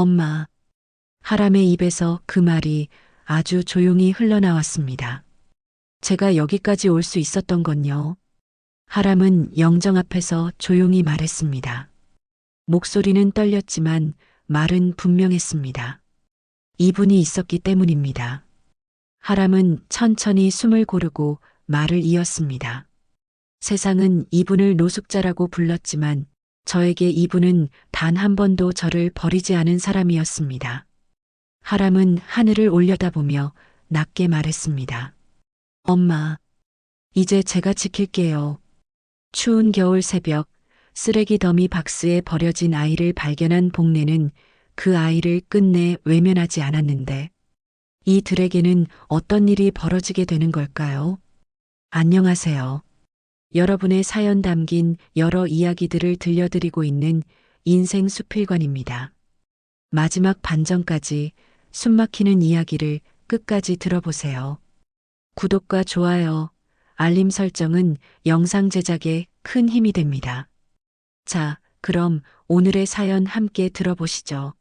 엄마. 하람의 입에서 그 말이 아주 조용히 흘러나왔습니다. 제가 여기까지 올 수 있었던 건요. 하람은 영정 앞에서 조용히 말했습니다. 목소리는 떨렸지만 말은 분명했습니다. 이분이 있었기 때문입니다. 하람은 천천히 숨을 고르고 말을 이었습니다. 세상은 이분을 노숙자라고 불렀지만 저에게 이분은 단 한 번도 저를 버리지 않은 사람이었습니다. 하람은 하늘을 올려다보며 낮게 말했습니다. 엄마, 이제 제가 지킬게요. 추운 겨울 새벽, 쓰레기 더미 박스에 버려진 아이를 발견한 복례는 그 아이를 끝내 외면하지 않았는데 이들에게는 어떤 일이 벌어지게 되는 걸까요? 안녕하세요. 여러분의 사연 담긴 여러 이야기들을 들려드리고 있는 인생 수필관입니다. 마지막 반전까지 숨막히는 이야기를 끝까지 들어보세요. 구독과 좋아요, 알림 설정은 영상 제작에 큰 힘이 됩니다. 자, 그럼 오늘의 사연 함께 들어보시죠.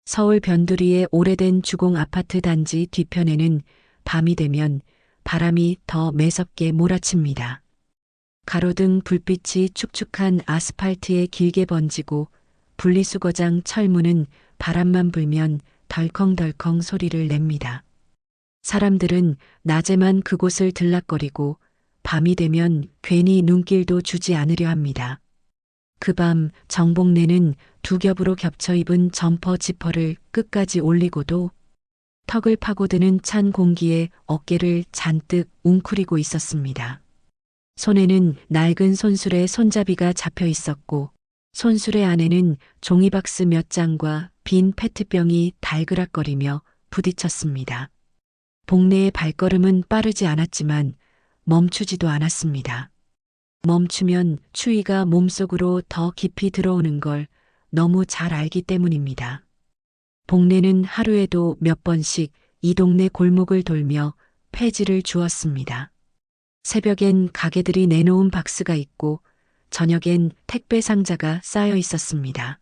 서울 변두리의 오래된 주공 아파트 단지 뒤편에는 밤이 되면 바람이 더 매섭게 몰아칩니다. 가로등 불빛이 축축한 아스팔트에 길게 번지고 분리수거장 철문은 바람만 불면 덜컹덜컹 소리를 냅니다. 사람들은 낮에만 그곳을 들락거리고 밤이 되면 괜히 눈길도 주지 않으려 합니다. 그 밤 정복래는 두 겹으로 겹쳐 입은 점퍼 지퍼를 끝까지 올리고도 턱을 파고드는 찬 공기에 어깨를 잔뜩 웅크리고 있었습니다. 손에는 낡은 손수레 손잡이가 잡혀 있었고 손수레 안에는 종이박스 몇 장과 빈 페트병이 달그락거리며 부딪혔습니다. 복래의 발걸음은 빠르지 않았지만 멈추지도 않았습니다. 멈추면 추위가 몸속으로 더 깊이 들어오는 걸 너무 잘 알기 때문입니다. 복래는 하루에도 몇 번씩 이 동네 골목을 돌며 폐지를 주었습니다. 새벽엔 가게들이 내놓은 박스가 있고 저녁엔 택배 상자가 쌓여 있었습니다.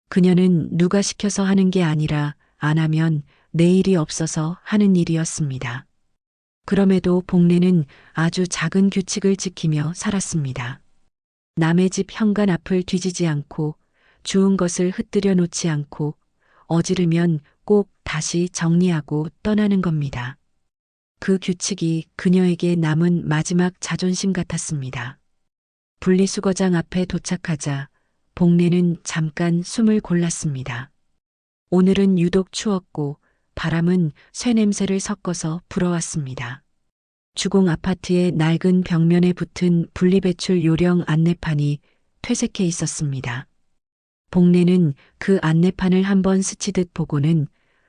그녀는 누가 시켜서 하는 게 아니라 안 하면 내일이 없어서 하는 일이었습니다. 그럼에도 복래는 아주 작은 규칙을 지키며 살았습니다. 남의 집 현관 앞을 뒤지지 않고 주운 것을 흩뜨려 놓지 않고 어지르면 꼭 다시 정리하고 떠나는 겁니다. 그 규칙이 그녀에게 남은 마지막 자존심 같았습니다. 분리수거장 앞에 도착하자 복래는 잠깐 숨을 골랐습니다. 오늘은 유독 추웠고 바람은 쇠냄새를 섞어서 불어왔습니다. 주공 아파트의 낡은 벽면에 붙은 분리배출 요령 안내판이 퇴색해 있었습니다. 복래는 그 안내판을 한번 스치듯 보고는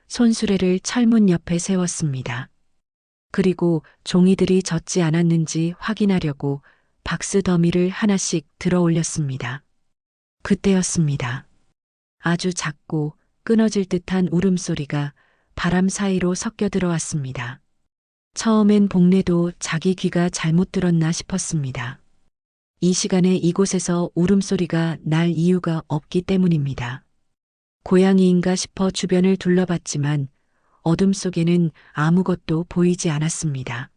손수레를 철문 옆에 세웠습니다. 그리고 종이들이 젖지 않았는지 확인하려고 박스 더미를 하나씩 들어 올렸습니다. 그때였습니다. 아주 작고 끊어질 듯한 울음소리가 바람 사이로 섞여 들어왔습니다. 처음엔 복래도 자기 귀가 잘못 들었나 싶었습니다. 이 시간에 이곳에서 울음소리가 날 이유가 없기 때문입니다. 고양이인가 싶어 주변을 둘러봤지만 어둠 속에는 아무것도 보이지 않았습니다.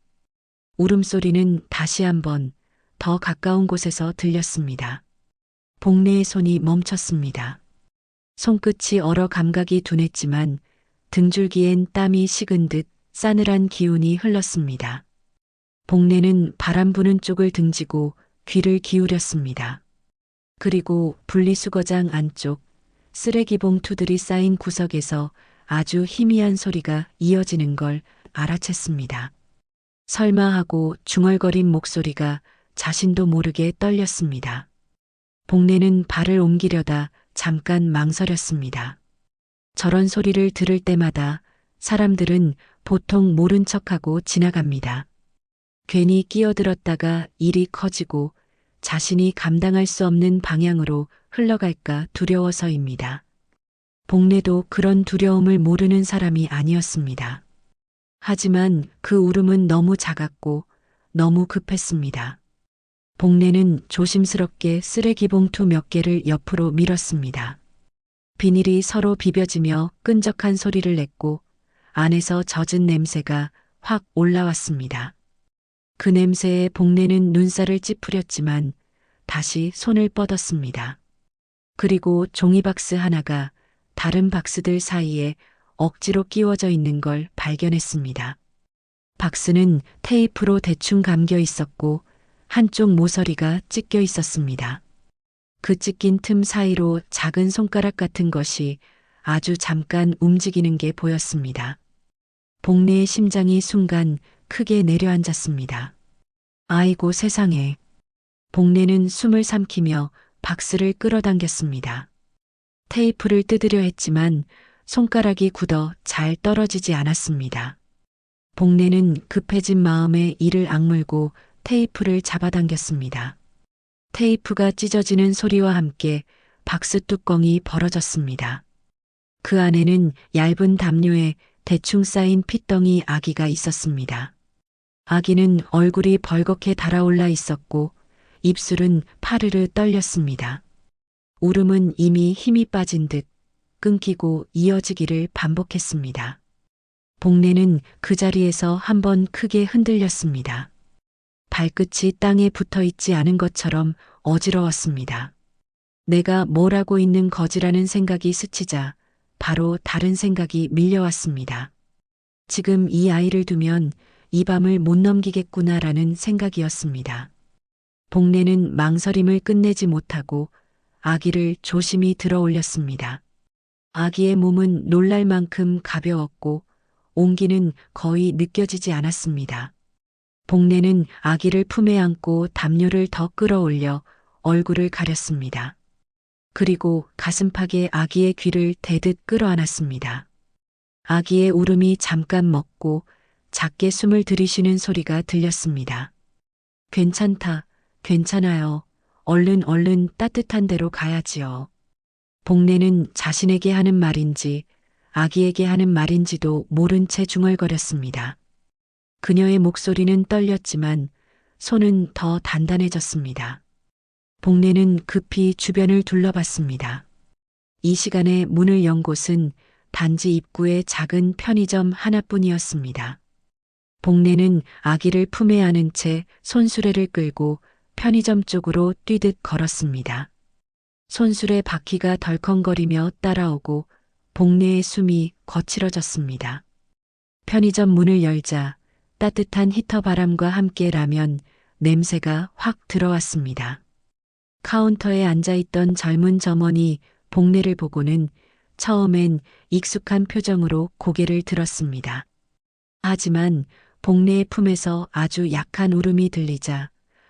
울음소리는 다시 한번 더 가까운 곳에서 들렸습니다. 복래의 손이 멈췄습니다. 손끝이 얼어 감각이 둔했지만 등줄기엔 땀이 식은 듯 싸늘한 기운이 흘렀습니다. 복래는 바람 부는 쪽을 등지고 귀를 기울였습니다. 그리고 분리수거장 안쪽 쓰레기 봉투들이 쌓인 구석에서 아주 희미한 소리가 이어지는 걸 알아챘습니다. 설마 하고 중얼거린 목소리가 자신도 모르게 떨렸습니다. 복래는 발을 옮기려다 잠깐 망설였습니다. 저런 소리를 들을 때마다 사람들은 보통 모른 척하고 지나갑니다. 괜히 끼어들었다가 일이 커지고 자신이 감당할 수 없는 방향으로 흘러갈까 두려워서입니다. 복래도 그런 두려움을 모르는 사람이 아니었습니다. 하지만 그 울음은 너무 작았고 너무 급했습니다. 복래는 조심스럽게 쓰레기 봉투 몇 개를 옆으로 밀었습니다. 비닐이 서로 비벼지며 끈적한 소리를 냈고 안에서 젖은 냄새가 확 올라왔습니다. 그 냄새에 복내는 눈살을 찌푸렸지만 다시 손을 뻗었습니다. 그리고 종이박스 하나가 다른 박스들 사이에 억지로 끼워져 있는 걸 발견했습니다. 박스는 테이프로 대충 감겨 있었고 한쪽 모서리가 찢겨 있었습니다. 그 찢긴 틈 사이로 작은 손가락 같은 것이 아주 잠깐 움직이는 게 보였습니다. 복내의 심장이 순간 크게 내려앉았습니다. 아이고 세상에. 복내는 숨을 삼키며 박스를 끌어당겼습니다. 테이프를 뜯으려 했지만 손가락이 굳어 잘 떨어지지 않았습니다. 복내는 급해진 마음에 이를 악물고 테이프를 잡아당겼습니다. 테이프가 찢어지는 소리와 함께 박스 뚜껑이 벌어졌습니다. 그 안에는 얇은 담요에 대충 쌓인 핏덩이 아기가 있었습니다. 아기는 얼굴이 벌겋게 달아올라 있었고 입술은 파르르 떨렸습니다. 울음은 이미 힘이 빠진 듯 끊기고 이어지기를 반복했습니다. 복내는 그 자리에서 한번 크게 흔들렸습니다. 발끝이 땅에 붙어 있지 않은 것처럼 어지러웠습니다. 내가 뭘 하고 있는 거지라는 생각이 스치자 바로 다른 생각이 밀려왔습니다. 지금 이 아이를 두면 이 밤을 못 넘기겠구나라는 생각이었습니다. 복내는 망설임을 끝내지 못하고 아기를 조심히 들어 올렸습니다. 아기의 몸은 놀랄 만큼 가벼웠고 온기는 거의 느껴지지 않았습니다. 복내는 아기를 품에 안고 담요를 더 끌어올려 얼굴을 가렸습니다. 그리고 가슴팍에 아기의 귀를 대듯 끌어안았습니다. 아기의 울음이 잠깐 멎고 작게 숨을 들이쉬는 소리가 들렸습니다. 괜찮다, 괜찮아요. 얼른 따뜻한 데로 가야지요. 복내는 자신에게 하는 말인지 아기에게 하는 말인지도 모른 채 중얼거렸습니다. 그녀의 목소리는 떨렸지만 손은 더 단단해졌습니다. 복내는 급히 주변을 둘러봤습니다. 이 시간에 문을 연 곳은 단지 입구의 작은 편의점 하나뿐이었습니다. 복내는 아기를 품에 안은 채 손수레를 끌고 편의점 쪽으로 뛰듯 걸었습니다. 손수레 바퀴가 덜컹거리며 따라오고 복내의 숨이 거칠어졌습니다. 편의점 문을 열자 따뜻한 히터 바람과 함께 라면 냄새가 확 들어왔습니다. 카운터에 앉아있던 젊은 점원이 복내를 보고는 처음엔 익숙한 표정으로 고개를 들었습니다. 하지만 복내의 품에서 아주 약한 울음이 들리자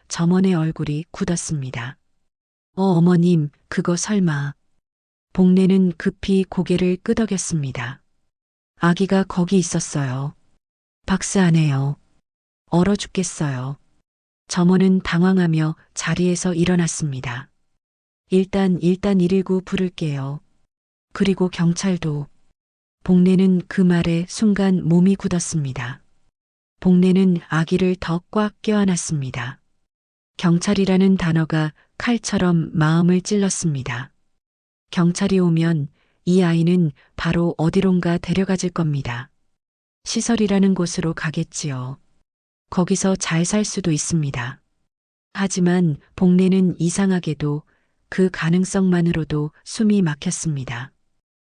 점원의 얼굴이 굳었습니다. 어머님, 그거 설마. 복내는 급히 고개를 끄덕였습니다. 아기가 거기 있었어요. 박스 안에요. 얼어 죽겠어요. 점원은 당황하며 자리에서 일어났습니다. 일단 119 부를게요. 그리고 경찰도. 복내는 그 말에 순간 몸이 굳었습니다. 복내는 아기를 더 꽉 껴안았습니다. 경찰이라는 단어가 칼처럼 마음을 찔렀습니다. 경찰이 오면 이 아이는 바로 어디론가 데려가질 겁니다. 시설이라는 곳으로 가겠지요. 거기서 잘 살 수도 있습니다. 하지만 복내는 이상하게도 그 가능성만으로도 숨이 막혔습니다.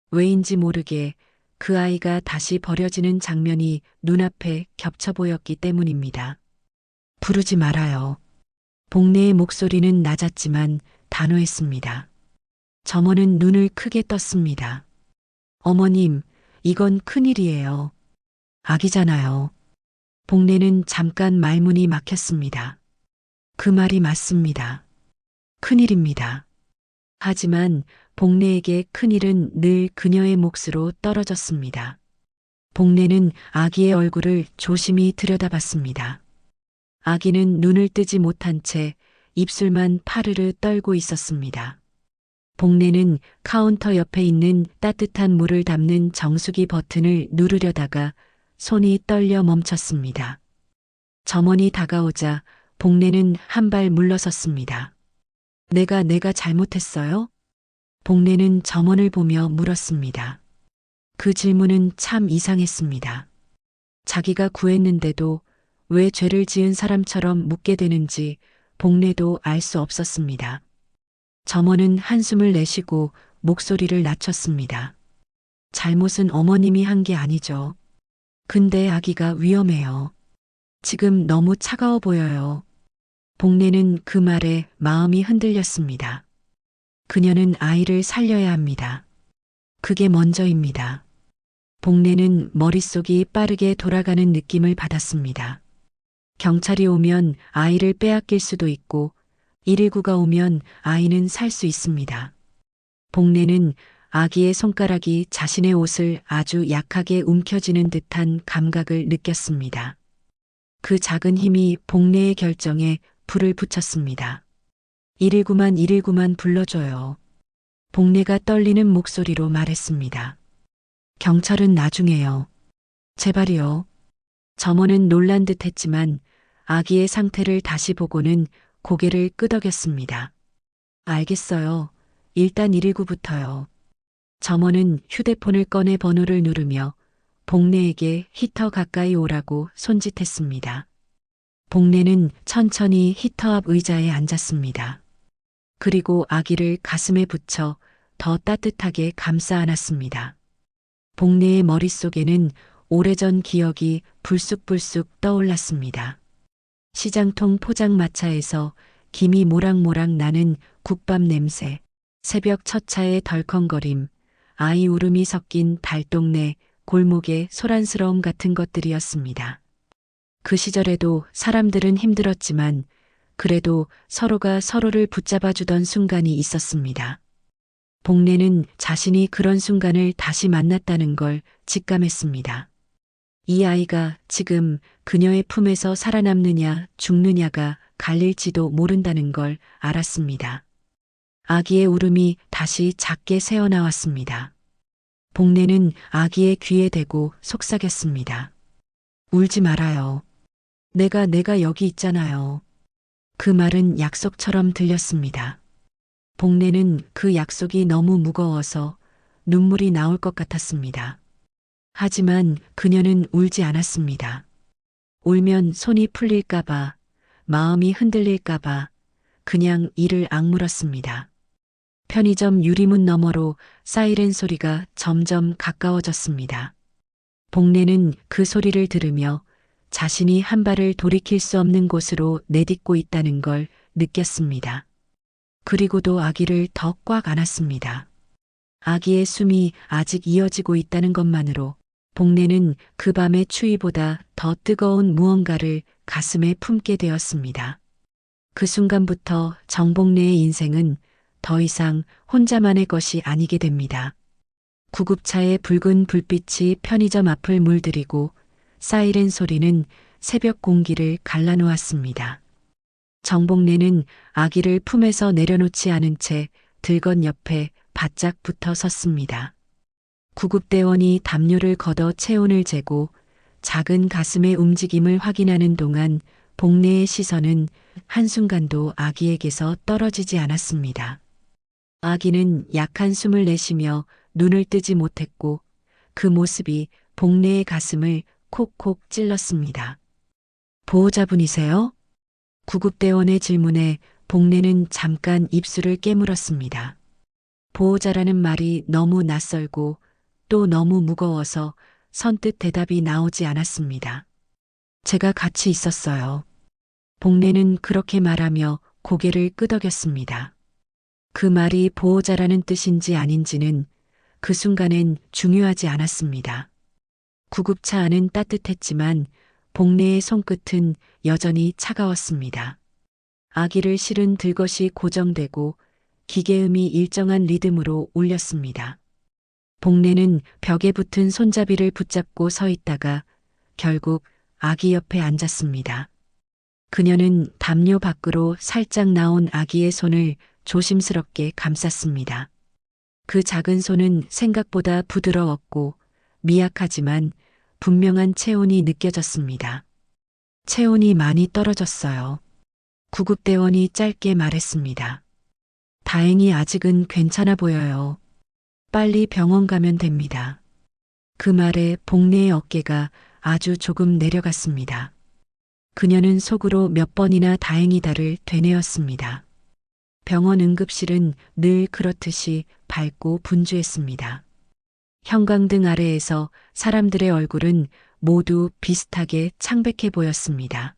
왜인지 모르게 그 아이가 다시 버려지는 장면이 눈앞에 겹쳐 보였기 때문입니다. 부르지 말아요. 복내의 목소리는 낮았지만 단호했습니다. 점원은 눈을 크게 떴습니다. 어머님, 이건 큰일이에요. 아기잖아요. 복내는 잠깐 말문이 막혔습니다. 그 말이 맞습니다. 큰일입니다. 하지만 복내에게 큰일은 늘 그녀의 몫으로 떨어졌습니다. 복내는 아기의 얼굴을 조심히 들여다봤습니다. 아기는 눈을 뜨지 못한 채 입술만 파르르 떨고 있었습니다. 복내는 카운터 옆에 있는 따뜻한 물을 담는 정수기 버튼을 누르려다가 손이 떨려 멈췄습니다. 점원이 다가오자 복내는 한 발 물러섰습니다. 내가 잘못했어요? 복례는 점원을 보며 물었습니다. 그 질문은 참 이상했습니다. 자기가 구했는데도 왜 죄를 지은 사람처럼 묻게 되는지 복례도 알 수 없었습니다. 점원은 한숨을 내쉬고 목소리를 낮췄습니다. 잘못은 어머님이 한 게 아니죠. 근데 아기가 위험해요. 지금 너무 차가워 보여요. 복례는 그 말에 마음이 흔들렸습니다. 그녀는 아이를 살려야 합니다. 그게 먼저입니다. 복례는 머릿속이 빠르게 돌아가는 느낌을 받았습니다. 경찰이 오면 아이를 빼앗길 수도 있고 119가 오면 아이는 살 수 있습니다. 복례는 아기의 손가락이 자신의 옷을 아주 약하게 움켜쥐는 듯한 감각을 느꼈습니다. 그 작은 힘이 복례의 결정에 불을 붙였습니다. 119만 119만 불러줘요. 복례가 떨리는 목소리로 말했습니다. 경찰은 나중에요. 제발이요. 점원은 놀란 듯 했지만 아기의 상태를 다시 보고는 고개를 끄덕였습니다. 알겠어요. 일단 119부터요. 점원은 휴대폰을 꺼내 번호를 누르며 복례에게 히터 가까이 오라고 손짓했습니다. 복례는 천천히 히터 앞 의자에 앉았습니다. 그리고 아기를 가슴에 붙여 더 따뜻하게 감싸 안았습니다. 복례의 머릿속에는 오래전 기억이 불쑥불쑥 떠올랐습니다. 시장통 포장마차에서 김이 모락모락 나는 국밥 냄새, 새벽 첫 차의 덜컹거림, 아이 울음이 섞인 달동네 골목의 소란스러움 같은 것들이었습니다. 그 시절에도 사람들은 힘들었지만 그래도 서로가 서로를 붙잡아주던 순간이 있었습니다. 복례는 자신이 그런 순간을 다시 만났다는 걸 직감했습니다. 이 아이가 지금 그녀의 품에서 살아남느냐 죽느냐가 갈릴지도 모른다는 걸 알았습니다. 아기의 울음이 다시 작게 새어나왔습니다. 복례는 아기의 귀에 대고 속삭였습니다. 울지 말아요. 내가 여기 있잖아요. 그 말은 약속처럼 들렸습니다. 복례는 그 약속이 너무 무거워서 눈물이 나올 것 같았습니다. 하지만 그녀는 울지 않았습니다. 울면 손이 풀릴까봐, 마음이 흔들릴까봐 그냥 이를 악물었습니다. 편의점 유리문 너머로 사이렌 소리가 점점 가까워졌습니다. 복례는 그 소리를 들으며 자신이 한 발을 돌이킬 수 없는 곳으로 내딛고 있다는 걸 느꼈습니다. 그리고도 아기를 더 꽉 안았습니다. 아기의 숨이 아직 이어지고 있다는 것만으로 복례는 그 밤의 추위보다 더 뜨거운 무언가를 가슴에 품게 되었습니다. 그 순간부터 정복례의 인생은 더 이상 혼자만의 것이 아니게 됩니다. 구급차의 붉은 불빛이 편의점 앞을 물들이고 사이렌 소리는 새벽 공기를 갈라놓았습니다. 정복례는 아기를 품에서 내려놓지 않은 채 들건 옆에 바짝 붙어 섰습니다. 구급대원이 담요를 걷어 체온을 재고 작은 가슴의 움직임을 확인하는 동안 복례의 시선은 한순간도 아기에게서 떨어지지 않았습니다. 아기는 약한 숨을 내쉬며 눈을 뜨지 못했고 그 모습이 복례의 가슴을 콕콕 찔렀습니다. 보호자분이세요? 구급대원의 질문에 복례는 잠깐 입술을 깨물었습니다. 보호자라는 말이 너무 낯설고 또 너무 무거워서 선뜻 대답이 나오지 않았습니다. 제가 같이 있었어요. 복례는 그렇게 말하며 고개를 끄덕였습니다. 그 말이 보호자라는 뜻인지 아닌지는 그 순간엔 중요하지 않았습니다. 구급차 안은 따뜻했지만 복례의 손끝은 여전히 차가웠습니다. 아기를 실은 들것이 고정되고 기계음이 일정한 리듬으로 울렸습니다. 복례는 벽에 붙은 손잡이를 붙잡고 서 있다가 결국 아기 옆에 앉았습니다. 그녀는 담요 밖으로 살짝 나온 아기의 손을 조심스럽게 감쌌습니다. 그 작은 손은 생각보다 부드러웠고 미약하지만 분명한 체온이 느껴졌습니다. 체온이 많이 떨어졌어요. 구급대원이 짧게 말했습니다. 다행히 아직은 괜찮아 보여요. 빨리 병원 가면 됩니다. 그 말에 복래의 어깨가 아주 조금 내려갔습니다. 그녀는 속으로 몇 번이나 다행이다를 되뇌었습니다. 병원 응급실은 늘 그렇듯이 밝고 분주했습니다. 형광등 아래에서 사람들의 얼굴은 모두 비슷하게 창백해 보였습니다.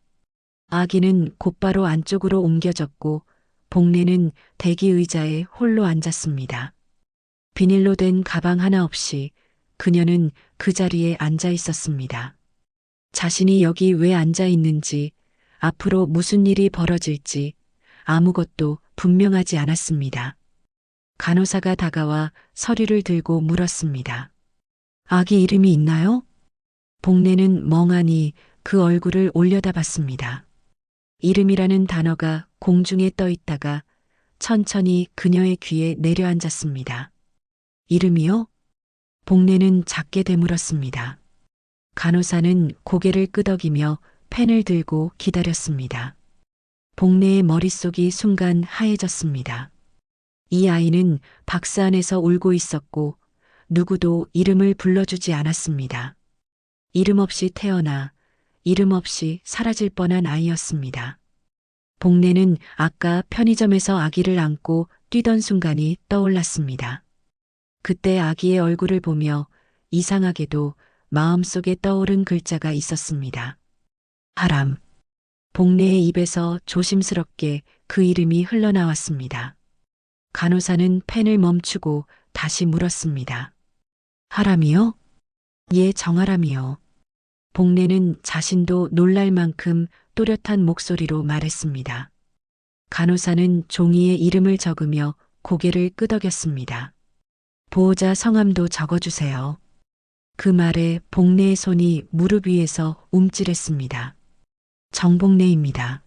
아기는 곧바로 안쪽으로 옮겨졌고 복래는 대기 의자에 홀로 앉았습니다. 비닐로 된 가방 하나 없이 그녀는 그 자리에 앉아 있었습니다. 자신이 여기 왜 앉아 있는지, 앞으로 무슨 일이 벌어질지 아무것도 분명하지 않았습니다. 간호사가 다가와 서류를 들고 물었습니다. 아기 이름이 있나요? 복래는 멍하니 그 얼굴을 올려다봤습니다. 이름이라는 단어가 공중에 떠 있다가 천천히 그녀의 귀에 내려앉았습니다. 이름이요? 복래는 작게 되물었습니다. 간호사는 고개를 끄덕이며 펜을 들고 기다렸습니다. 복래의 머릿속이 순간 하얘졌습니다. 이 아이는 박스 안에서 울고 있었고 누구도 이름을 불러주지 않았습니다. 이름 없이 태어나 이름 없이 사라질 뻔한 아이였습니다. 복래는 아까 편의점에서 아기를 안고 뛰던 순간이 떠올랐습니다. 그때 아기의 얼굴을 보며 이상하게도 마음속에 떠오른 글자가 있었습니다. 하람. 복래의 입에서 조심스럽게 그 이름이 흘러나왔습니다. 간호사는 펜을 멈추고 다시 물었습니다. 하람이요? 예, 정하람이요. 복래는 자신도 놀랄 만큼 또렷한 목소리로 말했습니다. 간호사는 종이에 이름을 적으며 고개를 끄덕였습니다. 보호자 성함도 적어주세요. 그 말에 복래의 손이 무릎 위에서 움찔했습니다. 정복래입니다.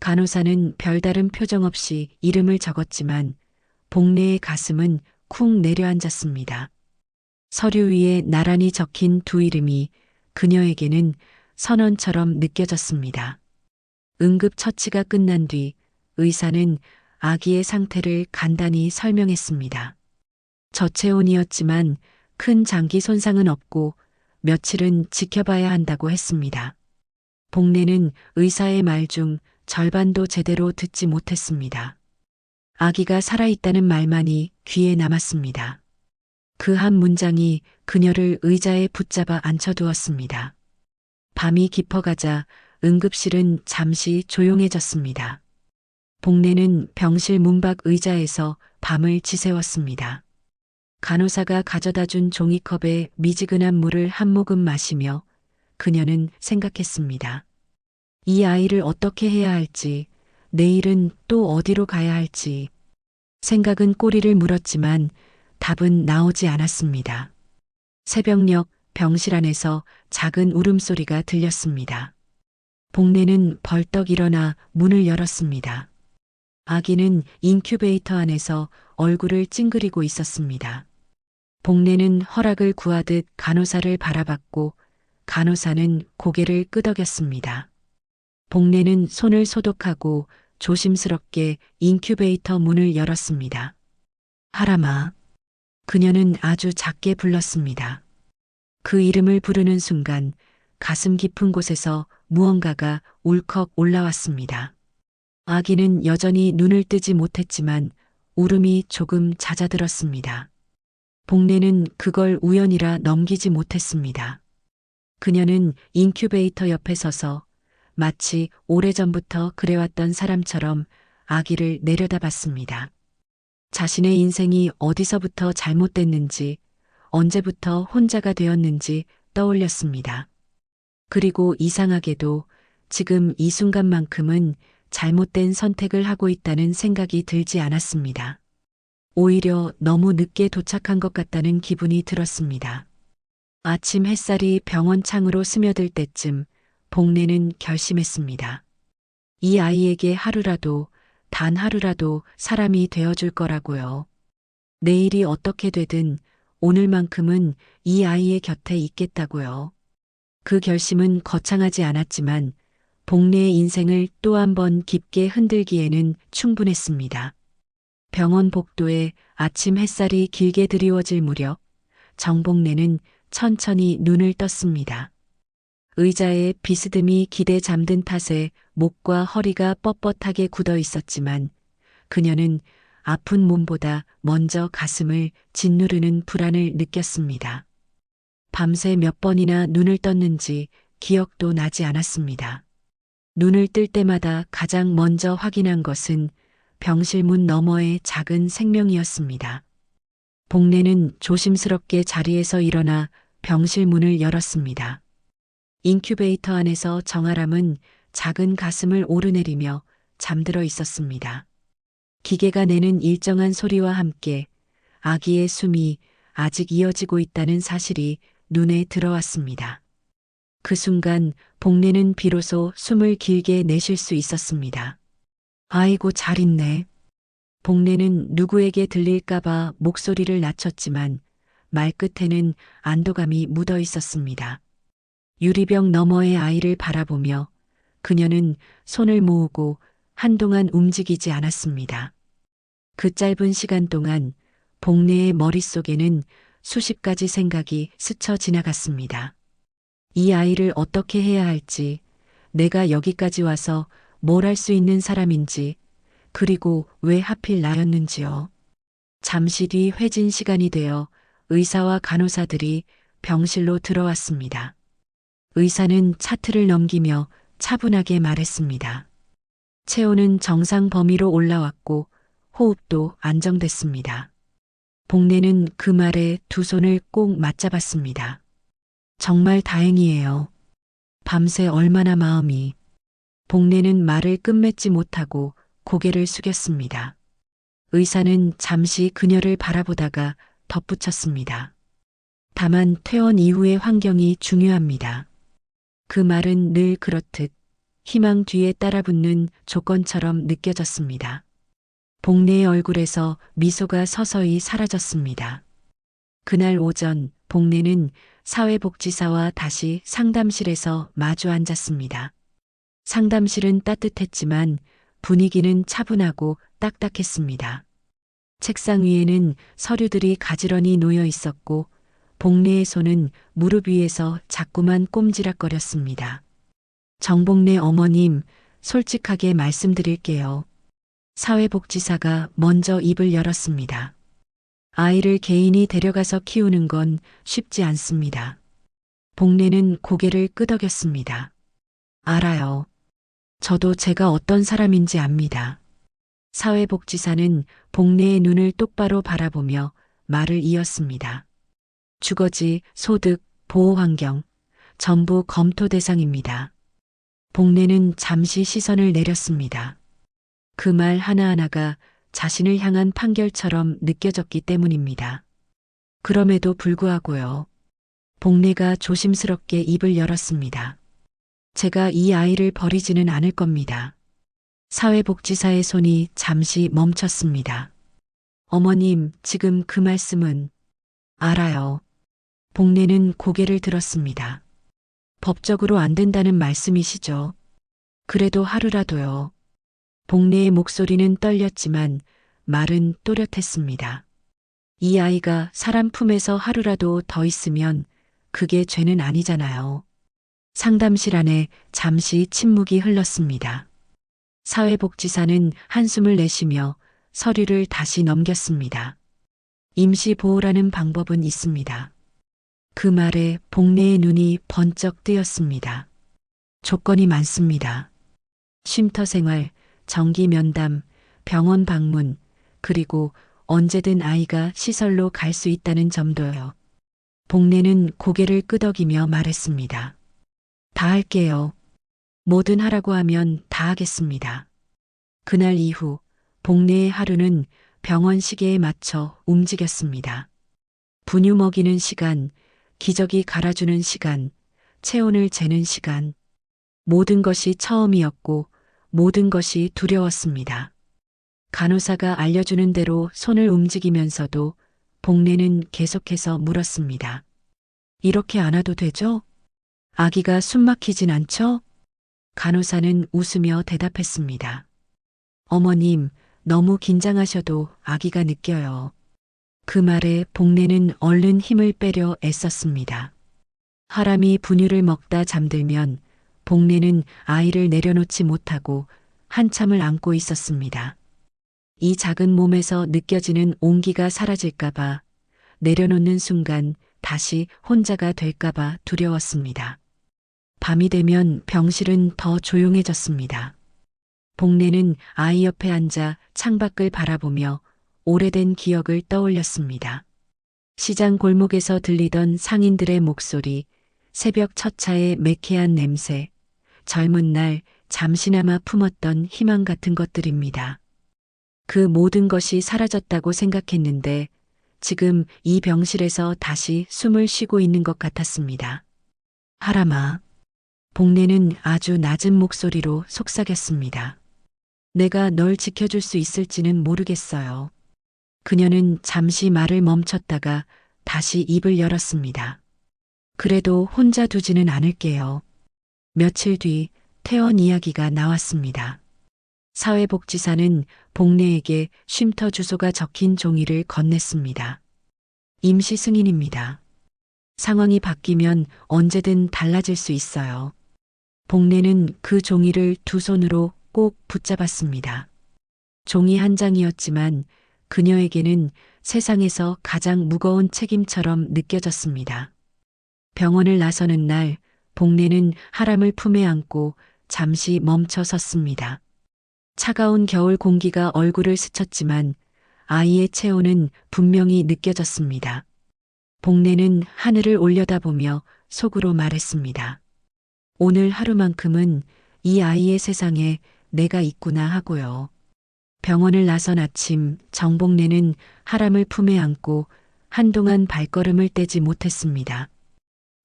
간호사는 별다른 표정 없이 이름을 적었지만 복래의 가슴은 쿵 내려앉았습니다. 서류 위에 나란히 적힌 두 이름이 그녀에게는 선언처럼 느껴졌습니다. 응급처치가 끝난 뒤 의사는 아기의 상태를 간단히 설명했습니다. 저체온이었지만 큰 장기 손상은 없고 며칠은 지켜봐야 한다고 했습니다. 복래는 의사의 말 중 절반도 제대로 듣지 못했습니다. 아기가 살아있다는 말만이 귀에 남았습니다. 그 한 문장이 그녀를 의자에 붙잡아 앉혀두었습니다. 밤이 깊어가자 응급실은 잠시 조용해졌습니다. 복래는 병실 문밖 의자에서 밤을 지새웠습니다. 간호사가 가져다 준 종이컵에 미지근한 물을 한 모금 마시며 그녀는 생각했습니다. 이 아이를 어떻게 해야 할지, 내일은 또 어디로 가야 할지. 생각은 꼬리를 물었지만 답은 나오지 않았습니다. 새벽녘 병실 안에서 작은 울음소리가 들렸습니다. 복래는 벌떡 일어나 문을 열었습니다. 아기는 인큐베이터 안에서 얼굴을 찡그리고 있었습니다. 복래는 허락을 구하듯 간호사를 바라봤고 간호사는 고개를 끄덕였습니다. 복래는 손을 소독하고 조심스럽게 인큐베이터 문을 열었습니다. 하람아. 그녀는 아주 작게 불렀습니다. 그 이름을 부르는 순간 가슴 깊은 곳에서 무언가가 울컥 올라왔습니다. 아기는 여전히 눈을 뜨지 못했지만 울음이 조금 잦아들었습니다. 복래는 그걸 우연이라 넘기지 못했습니다. 그녀는 인큐베이터 옆에 서서 마치 오래전부터 그래왔던 사람처럼 아기를 내려다봤습니다. 자신의 인생이 어디서부터 잘못됐는지, 언제부터 혼자가 되었는지 떠올렸습니다. 그리고 이상하게도 지금 이 순간만큼은 잘못된 선택을 하고 있다는 생각이 들지 않았습니다. 오히려 너무 늦게 도착한 것 같다는 기분이 들었습니다. 아침 햇살이 병원 창으로 스며들 때쯤 복래는 결심했습니다. 이 아이에게 하루라도, 단 하루라도 사람이 되어줄 거라고요. 내일이 어떻게 되든 오늘만큼은 이 아이의 곁에 있겠다고요. 그 결심은 거창하지 않았지만 복래의 인생을 또 한 번 깊게 흔들기에는 충분했습니다. 병원 복도에 아침 햇살이 길게 드리워질 무렵 정복래는 천천히 눈을 떴습니다. 의자에 비스듬히 기대 잠든 탓에 목과 허리가 뻣뻣하게 굳어 있었지만 그녀는 아픈 몸보다 먼저 가슴을 짓누르는 불안을 느꼈습니다. 밤새 몇 번이나 눈을 떴는지 기억도 나지 않았습니다. 눈을 뜰 때마다 가장 먼저 확인한 것은 병실 문 너머의 작은 생명이었습니다. 복래는 조심스럽게 자리에서 일어나 병실 문을 열었습니다. 인큐베이터 안에서 정아람은 작은 가슴을 오르내리며 잠들어 있었습니다. 기계가 내는 일정한 소리와 함께 아기의 숨이 아직 이어지고 있다는 사실이 눈에 들어왔습니다. 그 순간 복래는 비로소 숨을 길게 내쉴 수 있었습니다. 아이고 잘 있네. 복래는 누구에게 들릴까봐 목소리를 낮췄지만 말끝에는 안도감이 묻어 있었습니다. 유리병 너머의 아이를 바라보며 그녀는 손을 모으고 한동안 움직이지 않았습니다. 그 짧은 시간 동안 복래의 머릿속에는 수십 가지 생각이 스쳐 지나갔습니다. 이 아이를 어떻게 해야 할지, 내가 여기까지 와서 뭘 할 수 있는 사람인지, 그리고 왜 하필 나였는지요. 잠시 뒤 회진 시간이 되어 의사와 간호사들이 병실로 들어왔습니다. 의사는 차트를 넘기며 차분하게 말했습니다. 체온은 정상 범위로 올라왔고 호흡도 안정됐습니다. 복래는 그 말에 두 손을 꼭 맞잡았습니다. 정말 다행이에요. 밤새 얼마나 마음이. 복래는 말을 끝맺지 못하고 고개를 숙였습니다. 의사는 잠시 그녀를 바라보다가 덧붙였습니다. 다만 퇴원 이후의 환경이 중요합니다. 그 말은 늘 그렇듯 희망 뒤에 따라붙는 조건처럼 느껴졌습니다. 복래의 얼굴에서 미소가 서서히 사라졌습니다. 그날 오전 복래는 사회복지사와 다시 상담실에서 마주 앉았습니다. 상담실은 따뜻했지만 분위기는 차분하고 딱딱했습니다. 책상 위에는 서류들이 가지런히 놓여 있었고 복래의 손은 무릎 위에서 자꾸만 꼼지락거렸습니다. 정복래 어머님, 솔직하게 말씀드릴게요. 사회복지사가 먼저 입을 열었습니다. 아이를 개인이 데려가서 키우는 건 쉽지 않습니다. 복래는 고개를 끄덕였습니다. 알아요. 저도 제가 어떤 사람인지 압니다. 사회복지사는 복래의 눈을 똑바로 바라보며 말을 이었습니다. 주거지, 소득, 보호환경, 전부 검토 대상입니다. 복래는 잠시 시선을 내렸습니다. 그 말 하나하나가 자신을 향한 판결처럼 느껴졌기 때문입니다. 그럼에도 불구하고요. 복래가 조심스럽게 입을 열었습니다. 제가 이 아이를 버리지는 않을 겁니다. 사회복지사의 손이 잠시 멈췄습니다. 어머님, 지금 그 말씀은? 알아요. 복래는 고개를 들었습니다. 법적으로 안 된다는 말씀이시죠? 그래도 하루라도요. 복래의 목소리는 떨렸지만 말은 또렷했습니다. 이 아이가 사람 품에서 하루라도 더 있으면 그게 죄는 아니잖아요. 상담실 안에 잠시 침묵이 흘렀습니다. 사회복지사는 한숨을 내쉬며 서류를 다시 넘겼습니다. 임시보호라는 방법은 있습니다. 그 말에 복래의 눈이 번쩍 뜨였습니다. 조건이 많습니다. 쉼터 생활, 정기 면담, 병원 방문, 그리고 언제든 아이가 시설로 갈 수 있다는 점도요. 복래는 고개를 끄덕이며 말했습니다. 다 할게요. 뭐든 하라고 하면 다 하겠습니다. 그날 이후 복래의 하루는 병원 시계에 맞춰 움직였습니다. 분유 먹이는 시간, 기저귀 갈아주는 시간, 체온을 재는 시간. 모든 것이 처음이었고 모든 것이 두려웠습니다. 간호사가 알려주는 대로 손을 움직이면서도 복래는 계속해서 물었습니다. 이렇게 안 와도 되죠? 아기가 숨 막히진 않죠? 간호사는 웃으며 대답했습니다. 어머님, 너무 긴장하셔도 아기가 느껴요. 그 말에 복내는 얼른 힘을 빼려 애썼습니다. 하람이 분유를 먹다 잠들면 복내는 아이를 내려놓지 못하고 한참을 안고 있었습니다. 이 작은 몸에서 느껴지는 온기가 사라질까봐, 내려놓는 순간 다시 혼자가 될까봐 두려웠습니다. 밤이 되면 병실은 더 조용해졌습니다. 복내는 아이 옆에 앉아 창밖을 바라보며 오래된 기억을 떠올렸습니다. 시장 골목에서 들리던 상인들의 목소리, 새벽 첫 차의 매캐한 냄새, 젊은 날 잠시나마 품었던 희망 같은 것들입니다. 그 모든 것이 사라졌다고 생각했는데 지금 이 병실에서 다시 숨을 쉬고 있는 것 같았습니다. 하람아. 복내는 아주 낮은 목소리로 속삭였습니다. 내가 널 지켜줄 수 있을지는 모르겠어요. 그녀는 잠시 말을 멈췄다가 다시 입을 열었습니다. 그래도 혼자 두지는 않을게요. 며칠 뒤 퇴원 이야기가 나왔습니다. 사회복지사는 복내에게 쉼터 주소가 적힌 종이를 건넸습니다. 임시 승인입니다. 상황이 바뀌면 언제든 달라질 수 있어요. 복내는 그 종이를 두 손으로 꼭 붙잡았습니다. 종이 한 장이었지만 그녀에게는 세상에서 가장 무거운 책임처럼 느껴졌습니다. 병원을 나서는 날 복내는 하람을 품에 안고 잠시 멈춰 섰습니다. 차가운 겨울 공기가 얼굴을 스쳤지만 아이의 체온은 분명히 느껴졌습니다. 복내는 하늘을 올려다보며 속으로 말했습니다. 오늘 하루만큼은 이 아이의 세상에 내가 있구나 하고요. 병원을 나선 아침 정복내는 하람을 품에 안고 한동안 발걸음을 떼지 못했습니다.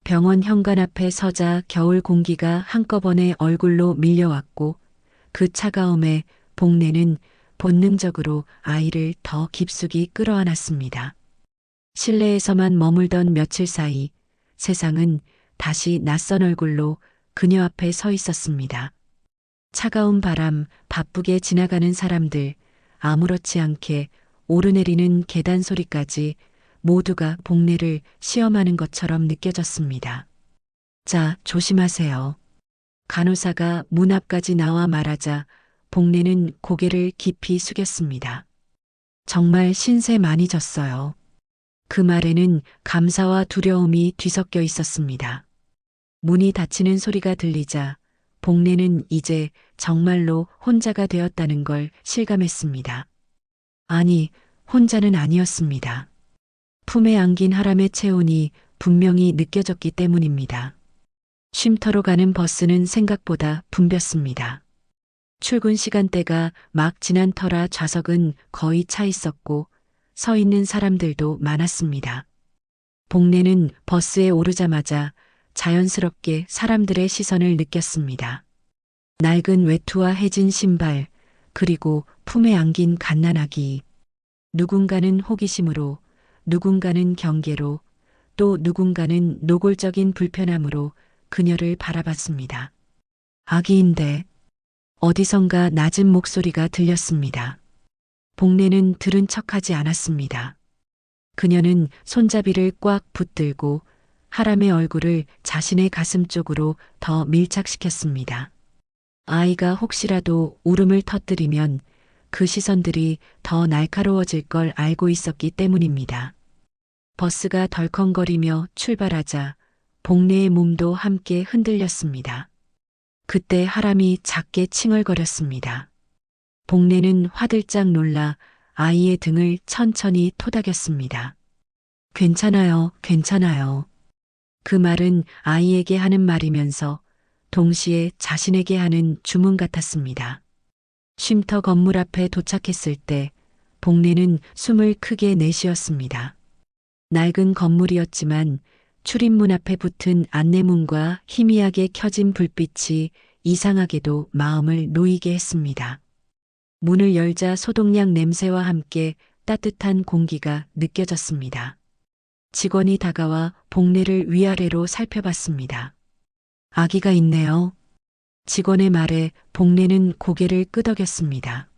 병원 현관 앞에 서자 겨울 공기가 한꺼번에 얼굴로 밀려왔고 그 차가움에 복내는 본능적으로 아이를 더 깊숙이 끌어안았습니다. 실내에서만 머물던 며칠 사이 세상은 다시 낯선 얼굴로 그녀 앞에 서 있었습니다. 차가운 바람, 바쁘게 지나가는 사람들, 아무렇지 않게 오르내리는 계단 소리까지 모두가 복내를 시험하는 것처럼 느껴졌습니다. 자, 조심하세요. 간호사가 문 앞까지 나와 말하자 복내는 고개를 깊이 숙였습니다. 정말 신세 많이 졌어요. 그 말에는 감사와 두려움이 뒤섞여 있었습니다. 문이 닫히는 소리가 들리자 복내는 이제 정말로 혼자가 되었다는 걸 실감했습니다. 아니, 혼자는 아니었습니다. 품에 안긴 하람의 체온이 분명히 느껴졌기 때문입니다. 쉼터로 가는 버스는 생각보다 붐볐습니다. 출근 시간대가 막 지난 터라 좌석은 거의 차 있었고 서 있는 사람들도 많았습니다. 복내는 버스에 오르자마자 자연스럽게 사람들의 시선을 느꼈습니다. 낡은 외투와 해진 신발, 그리고 품에 안긴 갓난아기. 누군가는 호기심으로, 누군가는 경계로, 또 누군가는 노골적인 불편함으로 그녀를 바라봤습니다. 아기인데 어디선가 낮은 목소리가 들렸습니다. 복내는 들은 척하지 않았습니다. 그녀는 손잡이를 꽉 붙들고 하람의 얼굴을 자신의 가슴 쪽으로 더 밀착시켰습니다. 아이가 혹시라도 울음을 터뜨리면 그 시선들이 더 날카로워질 걸 알고 있었기 때문입니다. 버스가 덜컹거리며 출발하자 복내의 몸도 함께 흔들렸습니다. 그때 하람이 작게 칭얼거렸습니다. 복내는 화들짝 놀라 아이의 등을 천천히 토닥였습니다. 괜찮아요, 괜찮아요. 그 말은 아이에게 하는 말이면서 동시에 자신에게 하는 주문 같았습니다. 쉼터 건물 앞에 도착했을 때 복내는 숨을 크게 내쉬었습니다. 낡은 건물이었지만 출입문 앞에 붙은 안내문과 희미하게 켜진 불빛이 이상하게도 마음을 놓이게 했습니다. 문을 열자 소독약 냄새와 함께 따뜻한 공기가 느껴졌습니다. 직원이 다가와 복내를 위아래로 살펴봤습니다. 아기가 있네요. 직원의 말에 복내는 고개를 끄덕였습니다.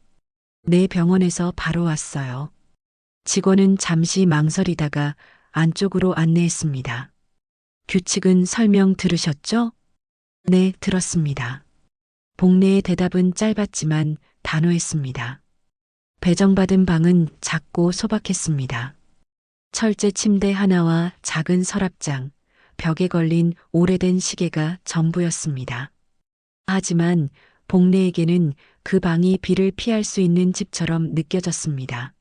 네, 병원에서 바로 왔어요. 직원은 잠시 망설이다가 안쪽으로 안내했습니다. 규칙은 설명 들으셨죠? 네, 들었습니다. 복례의 대답은 짧았지만 단호했습니다. 배정받은 방은 작고 소박했습니다. 철제 침대 하나와 작은 서랍장, 벽에 걸린 오래된 시계가 전부였습니다. 하지만 복례에게는 그 방이 비를 피할 수 있는 집처럼 느껴졌습니다.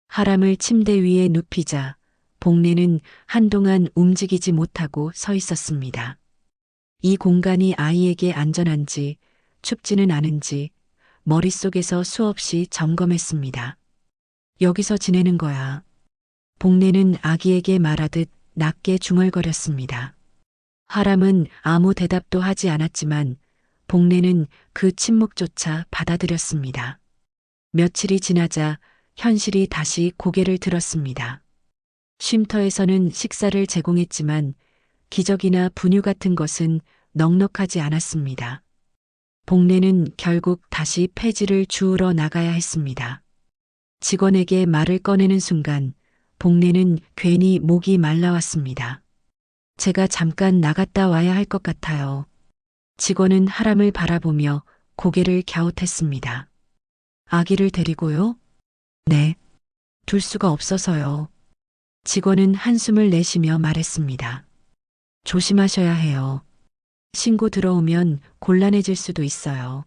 하람을 침대 위에 눕히자 복례는 한동안 움직이지 못하고 서 있었습니다. 이 공간이 아이에게 안전한지 춥지는 않은지 머릿속에서 수없이 점검했습니다. 여기서 지내는 거야. 복례는 아기에게 말하듯 낮게 중얼거렸습니다. 하람은 아무 대답도 하지 않았지만 복례는 그 침묵조차 받아들였습니다. 며칠이 지나자 현실이 다시 고개를 들었습니다. 쉼터에서는 식사를 제공했지만 기저귀나 분유 같은 것은 넉넉하지 않았습니다. 복례는 결국 다시 폐지를 주우러 나가야 했습니다. 직원에게 말을 꺼내는 순간 복례는 괜히 목이 말라왔습니다. 제가 잠깐 나갔다 와야 할 것 같아요. 직원은 하람을 바라보며 고개를 갸웃했습니다. 아기를 데리고요? 네. 둘 수가 없어서요. 직원은 한숨을 내쉬며 말했습니다. 조심하셔야 해요. 신고 들어오면 곤란해질 수도 있어요.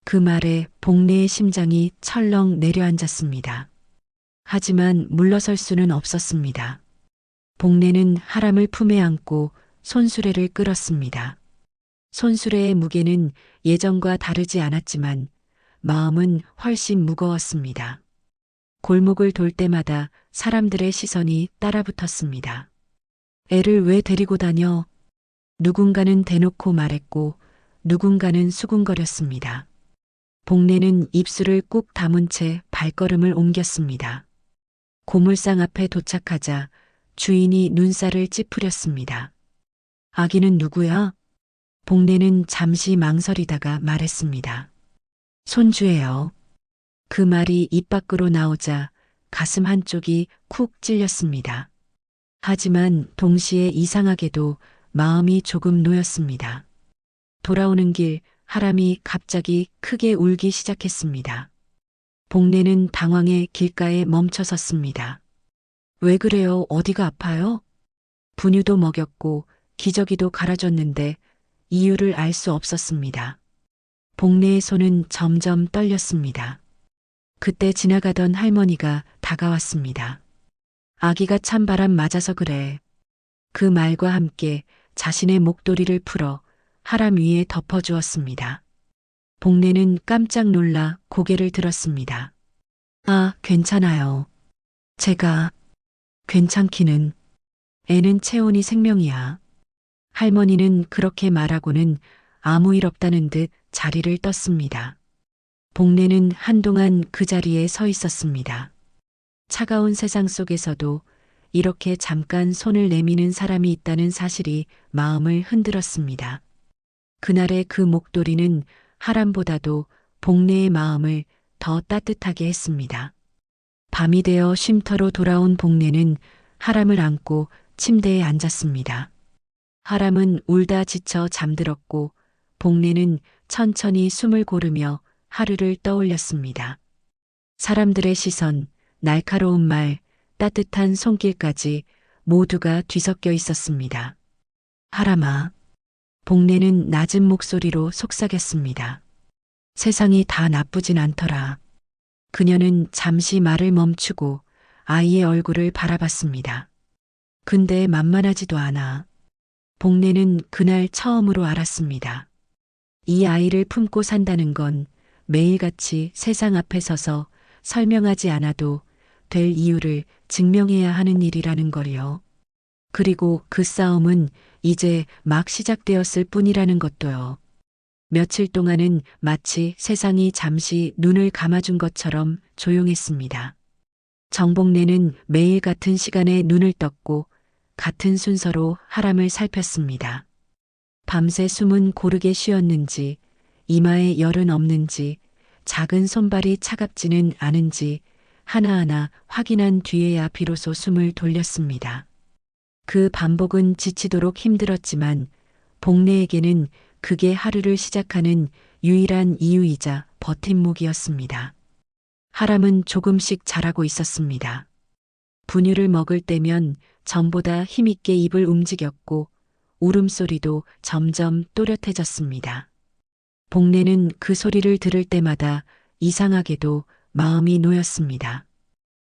그 말에 복례의 심장이 철렁 내려앉았습니다. 하지만 물러설 수는 없었습니다. 복례는 하람을 품에 안고 손수레를 끌었습니다. 손수레의 무게는 예전과 다르지 않았지만 마음은 훨씬 무거웠습니다. 골목을 돌 때마다 사람들의 시선이 따라붙었습니다. 애를 왜 데리고 다녀? 누군가는 대놓고 말했고 누군가는 수군거렸습니다. 복례는 입술을 꾹 다문 채 발걸음을 옮겼습니다. 고물상 앞에 도착하자 주인이 눈살을 찌푸렸습니다. 아기는 누구야? 복례는 잠시 망설이다가 말했습니다. 손주예요. 그 말이 입 밖으로 나오자 가슴 한쪽이 쿡 찔렸습니다. 하지만 동시에 이상하게도 마음이 조금 놓였습니다. 돌아오는 길 하람이 갑자기 크게 울기 시작했습니다. 복례는 당황해 길가에 멈춰 섰습니다. 왜 그래요? 어디가 아파요? 분유도 먹였고 기저귀도 갈아줬는데 이유를 알 수 없었습니다. 복례의 손은 점점 떨렸습니다. 그때 지나가던 할머니가 다가왔습니다. 아기가 찬바람 맞아서 그래. 그 말과 함께 자신의 목도리를 풀어 하람 위에 덮어주었습니다. 복례는 깜짝 놀라 고개를 들었습니다. 아, 괜찮아요. 제가 괜찮기는. 애는 체온이 생명이야. 할머니는 그렇게 말하고는 아무 일 없다는 듯 자리를 떴습니다. 복례는 한동안 그 자리에 서 있었습니다. 차가운 세상 속에서도 이렇게 잠깐 손을 내미는 사람이 있다는 사실이 마음을 흔들었습니다. 그날의 그 목도리는 하람보다도 복례의 마음을 더 따뜻하게 했습니다. 밤이 되어 쉼터로 돌아온 복례는 하람을 안고 침대에 앉았습니다. 하람은 울다 지쳐 잠들었고 복례는 천천히 숨을 고르며 하루를 떠올렸습니다. 사람들의 시선, 날카로운 말, 따뜻한 손길까지 모두가 뒤섞여 있었습니다. 하람아. 복례는 낮은 목소리로 속삭였습니다. 세상이 다 나쁘진 않더라. 그녀는 잠시 말을 멈추고 아이의 얼굴을 바라봤습니다. 근데 만만하지도 않아. 복례는 그날 처음으로 알았습니다. 이 아이를 품고 산다는 건 매일같이 세상 앞에 서서 설명하지 않아도 될 이유를 증명해야 하는 일이라는 걸요. 그리고 그 싸움은 이제 막 시작되었을 뿐이라는 것도요. 며칠 동안은 마치 세상이 잠시 눈을 감아준 것처럼 조용했습니다. 정복래는 매일 같은 시간에 눈을 떴고 같은 순서로 하람을 살폈습니다. 밤새 숨은 고르게 쉬었는지, 이마에 열은 없는지, 작은 손발이 차갑지는 않은지 하나하나 확인한 뒤에야 비로소 숨을 돌렸습니다. 그 반복은 지치도록 힘들었지만 복래에게는 그게 하루를 시작하는 유일한 이유이자 버팀목이었습니다. 하람은 조금씩 자라고 있었습니다. 분유를 먹을 때면 전보다 힘있게 입을 움직였고 울음소리도 점점 또렷해졌습니다. 복래는 그 소리를 들을 때마다 이상하게도 마음이 놓였습니다.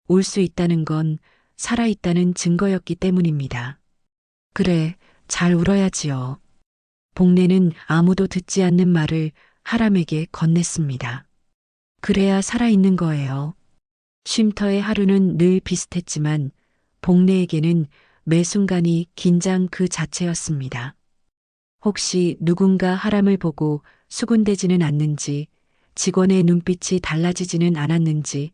울 수 있다는 건 살아있다는 증거였기 때문입니다. 그래, 잘 울어야지요. 복래는 아무도 듣지 않는 말을 하람에게 건넸습니다. 그래야 살아있는 거예요. 쉼터의 하루는 늘 비슷했지만 복래에게는 매 순간이 긴장 그 자체였습니다. 혹시 누군가 하람을 보고 수군대지는 않는지, 직원의 눈빛이 달라지지는 않았는지,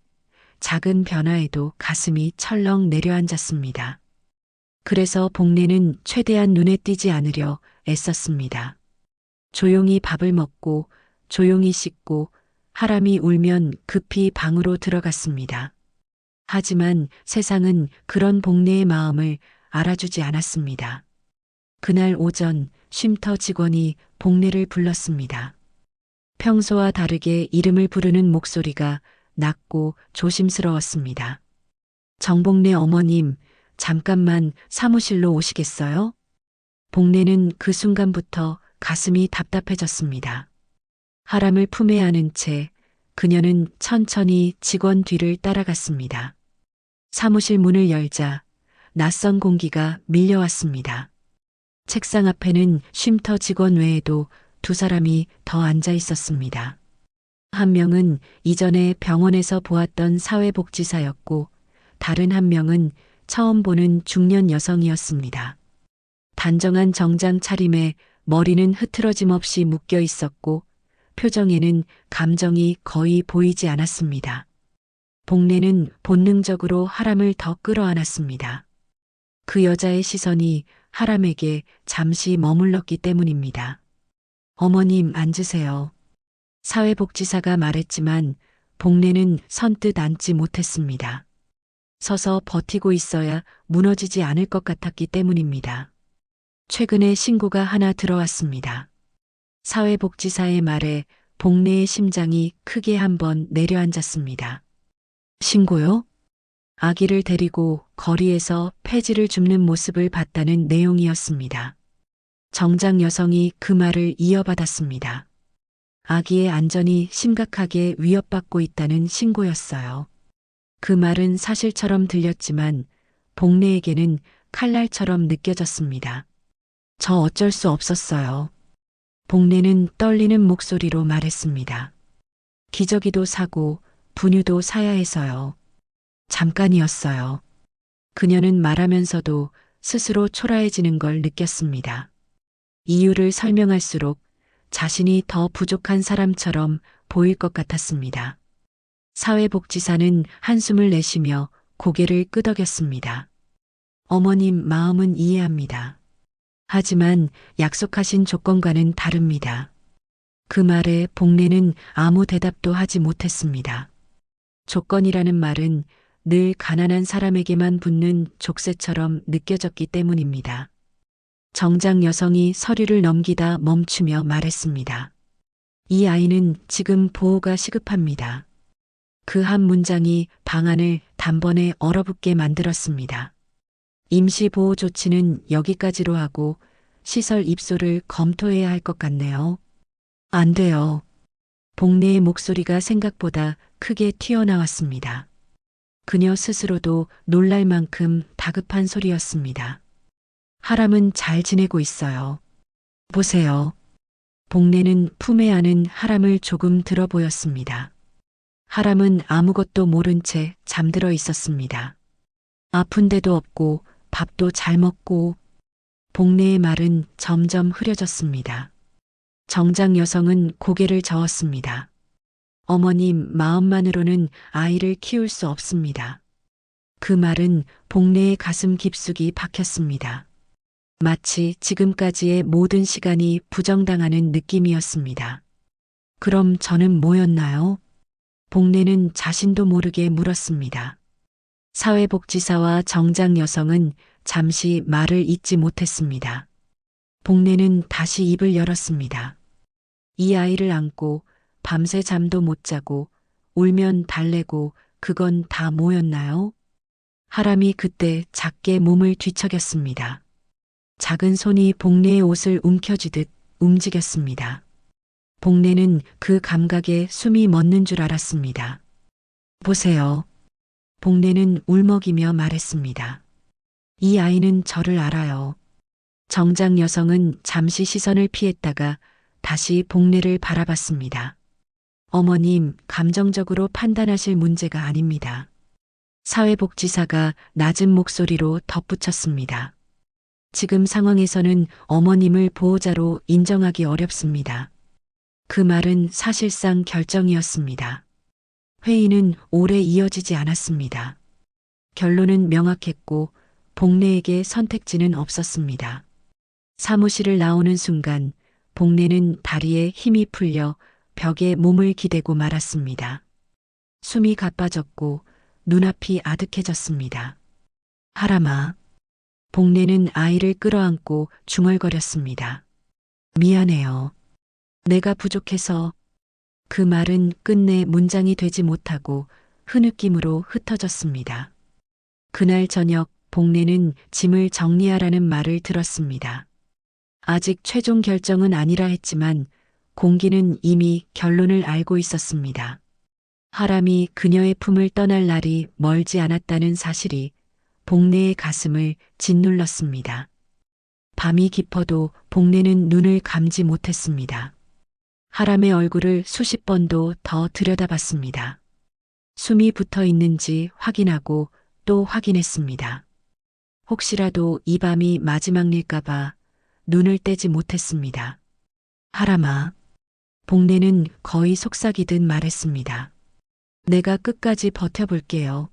작은 변화에도 가슴이 철렁 내려앉았습니다. 그래서 복래는 최대한 눈에 띄지 않으려 애썼습니다. 조용히 밥을 먹고 조용히 씻고 하람이 울면 급히 방으로 들어갔습니다. 하지만 세상은 그런 복래의 마음을 알아주지 않았습니다. 그날 오전 쉼터 직원이 복래를 불렀습니다. 평소와 다르게 이름을 부르는 목소리가 낮고 조심스러웠습니다. 정복래 어머님, 잠깐만 사무실로 오시겠어요? 복래는 그 순간부터 가슴이 답답해졌습니다. 하람을 품에 안은 채 그녀는 천천히 직원 뒤를 따라갔습니다. 사무실 문을 열자 낯선 공기가 밀려왔습니다. 책상 앞에는 쉼터 직원 외에도 두 사람이 더 앉아 있었습니다. 한 명은 이전에 병원에서 보았던 사회복지사였고 다른 한 명은 처음 보는 중년 여성이었습니다. 단정한 정장 차림에 머리는 흐트러짐 없이 묶여 있었고 표정에는 감정이 거의 보이지 않았습니다. 복래는 본능적으로 하람을 더 끌어안았습니다. 그 여자의 시선이 하람에게 잠시 머물렀기 때문입니다. 어머님 앉으세요. 사회복지사가 말했지만 복래는 선뜻 앉지 못했습니다. 서서 버티고 있어야 무너지지 않을 것 같았기 때문입니다. 최근에 신고가 하나 들어왔습니다. 사회복지사의 말에 복래의 심장이 크게 한번 내려앉았습니다. 신고요? 아기를 데리고 거리에서 폐지를 줍는 모습을 봤다는 내용이었습니다. 정장 여성이 그 말을 이어받았습니다. 아기의 안전이 심각하게 위협받고 있다는 신고였어요. 그 말은 사실처럼 들렸지만 복래에게는 칼날처럼 느껴졌습니다. 저 어쩔 수 없었어요. 복래는 떨리는 목소리로 말했습니다. 기저귀도 사고 분유도 사야 해서요. 잠깐이었어요. 그녀는 말하면서도 스스로 초라해지는 걸 느꼈습니다. 이유를 설명할수록 자신이 더 부족한 사람처럼 보일 것 같았습니다. 사회복지사는 한숨을 내쉬며 고개를 끄덕였습니다. 어머님 마음은 이해합니다. 하지만 약속하신 조건과는 다릅니다. 그 말에 복래는 아무 대답도 하지 못했습니다. 조건이라는 말은 늘 가난한 사람에게만 붙는 족쇄처럼 느껴졌기 때문입니다. 정장 여성이 서류를 넘기다 멈추며 말했습니다. 이 아이는 지금 보호가 시급합니다. 그 한 문장이 방안을 단번에 얼어붙게 만들었습니다. 임시보호 조치는 여기까지로 하고 시설 입소를 검토해야 할 것 같네요. 안 돼요. 복래의 목소리가 생각보다 크게 튀어나왔습니다. 그녀 스스로도 놀랄 만큼 다급한 소리였습니다. 하람은 잘 지내고 있어요. 보세요. 복래는 품에 안은 하람을 조금 들어 보였습니다. 하람은 아무것도 모른 채 잠들어 있었습니다. 아픈 데도 없고 밥도 잘 먹고. 복래의 말은 점점 흐려졌습니다. 정장 여성은 고개를 저었습니다. 어머님 마음만으로는 아이를 키울 수 없습니다. 그 말은 복래의 가슴 깊숙이 박혔습니다. 마치 지금까지의 모든 시간이 부정당하는 느낌이었습니다. 그럼 저는 뭐였나요? 복례는 자신도 모르게 물었습니다. 사회복지사와 정장 여성은 잠시 말을 잇지 못했습니다. 복례는 다시 입을 열었습니다. 이 아이를 안고 밤새 잠도 못 자고 울면 달래고 그건 다 뭐였나요? 하람이 그때 작게 몸을 뒤척였습니다. 작은 손이 복례의 옷을 움켜쥐듯 움직였습니다. 복례는 그 감각에 숨이 멎는 줄 알았습니다. 보세요. 복례는 울먹이며 말했습니다. 이 아이는 저를 알아요. 정장 여성은 잠시 시선을 피했다가 다시 복례를 바라봤습니다. 어머님, 감정적으로 판단하실 문제가 아닙니다. 사회복지사가 낮은 목소리로 덧붙였습니다. 지금 상황에서는 어머님을 보호자로 인정하기 어렵습니다. 그 말은 사실상 결정이었습니다. 회의는 오래 이어지지 않았습니다. 결론은 명확했고 복례에게 선택지는 없었습니다. 사무실을 나오는 순간 복례는 다리에 힘이 풀려 벽에 몸을 기대고 말았습니다. 숨이 가빠졌고 눈앞이 아득해졌습니다. 하람아. 복례는 아이를 끌어안고 중얼거렸습니다. 미안해요. 내가 부족해서. 그 말은 끝내 문장이 되지 못하고 흐느낌으로 흩어졌습니다. 그날 저녁 복례는 짐을 정리하라는 말을 들었습니다. 아직 최종 결정은 아니라 했지만 공기는 이미 결론을 알고 있었습니다. 하람이 그녀의 품을 떠날 날이 멀지 않았다는 사실이 복례의 가슴을 짓눌렀습니다. 밤이 깊어도 복례는 눈을 감지 못했습니다. 하람의 얼굴을 수십 번도 더 들여다봤습니다. 숨이 붙어 있는지 확인하고 또 확인했습니다. 혹시라도 이 밤이 마지막일까봐 눈을 떼지 못했습니다. 하람아. 복례는 거의 속삭이듯 말했습니다. 내가 끝까지 버텨볼게요.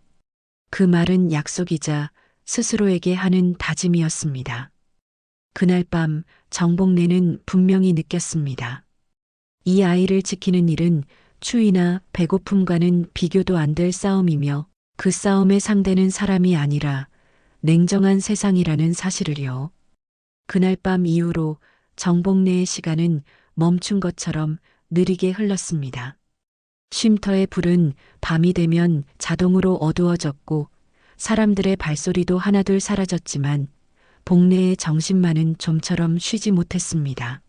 그 말은 약속이자 스스로에게 하는 다짐이었습니다. 그날 밤 정복례는 분명히 느꼈습니다. 이 아이를 지키는 일은 추위나 배고픔과는 비교도 안 될 싸움이며 그 싸움의 상대는 사람이 아니라 냉정한 세상이라는 사실을요. 그날 밤 이후로 정복례의 시간은 멈춘 것처럼 느리게 흘렀습니다. 쉼터의 불은 밤이 되면 자동으로 어두워졌고 사람들의 발소리도 하나둘 사라졌지만 복례의 정신만은 좀처럼 쉬지 못했습니다.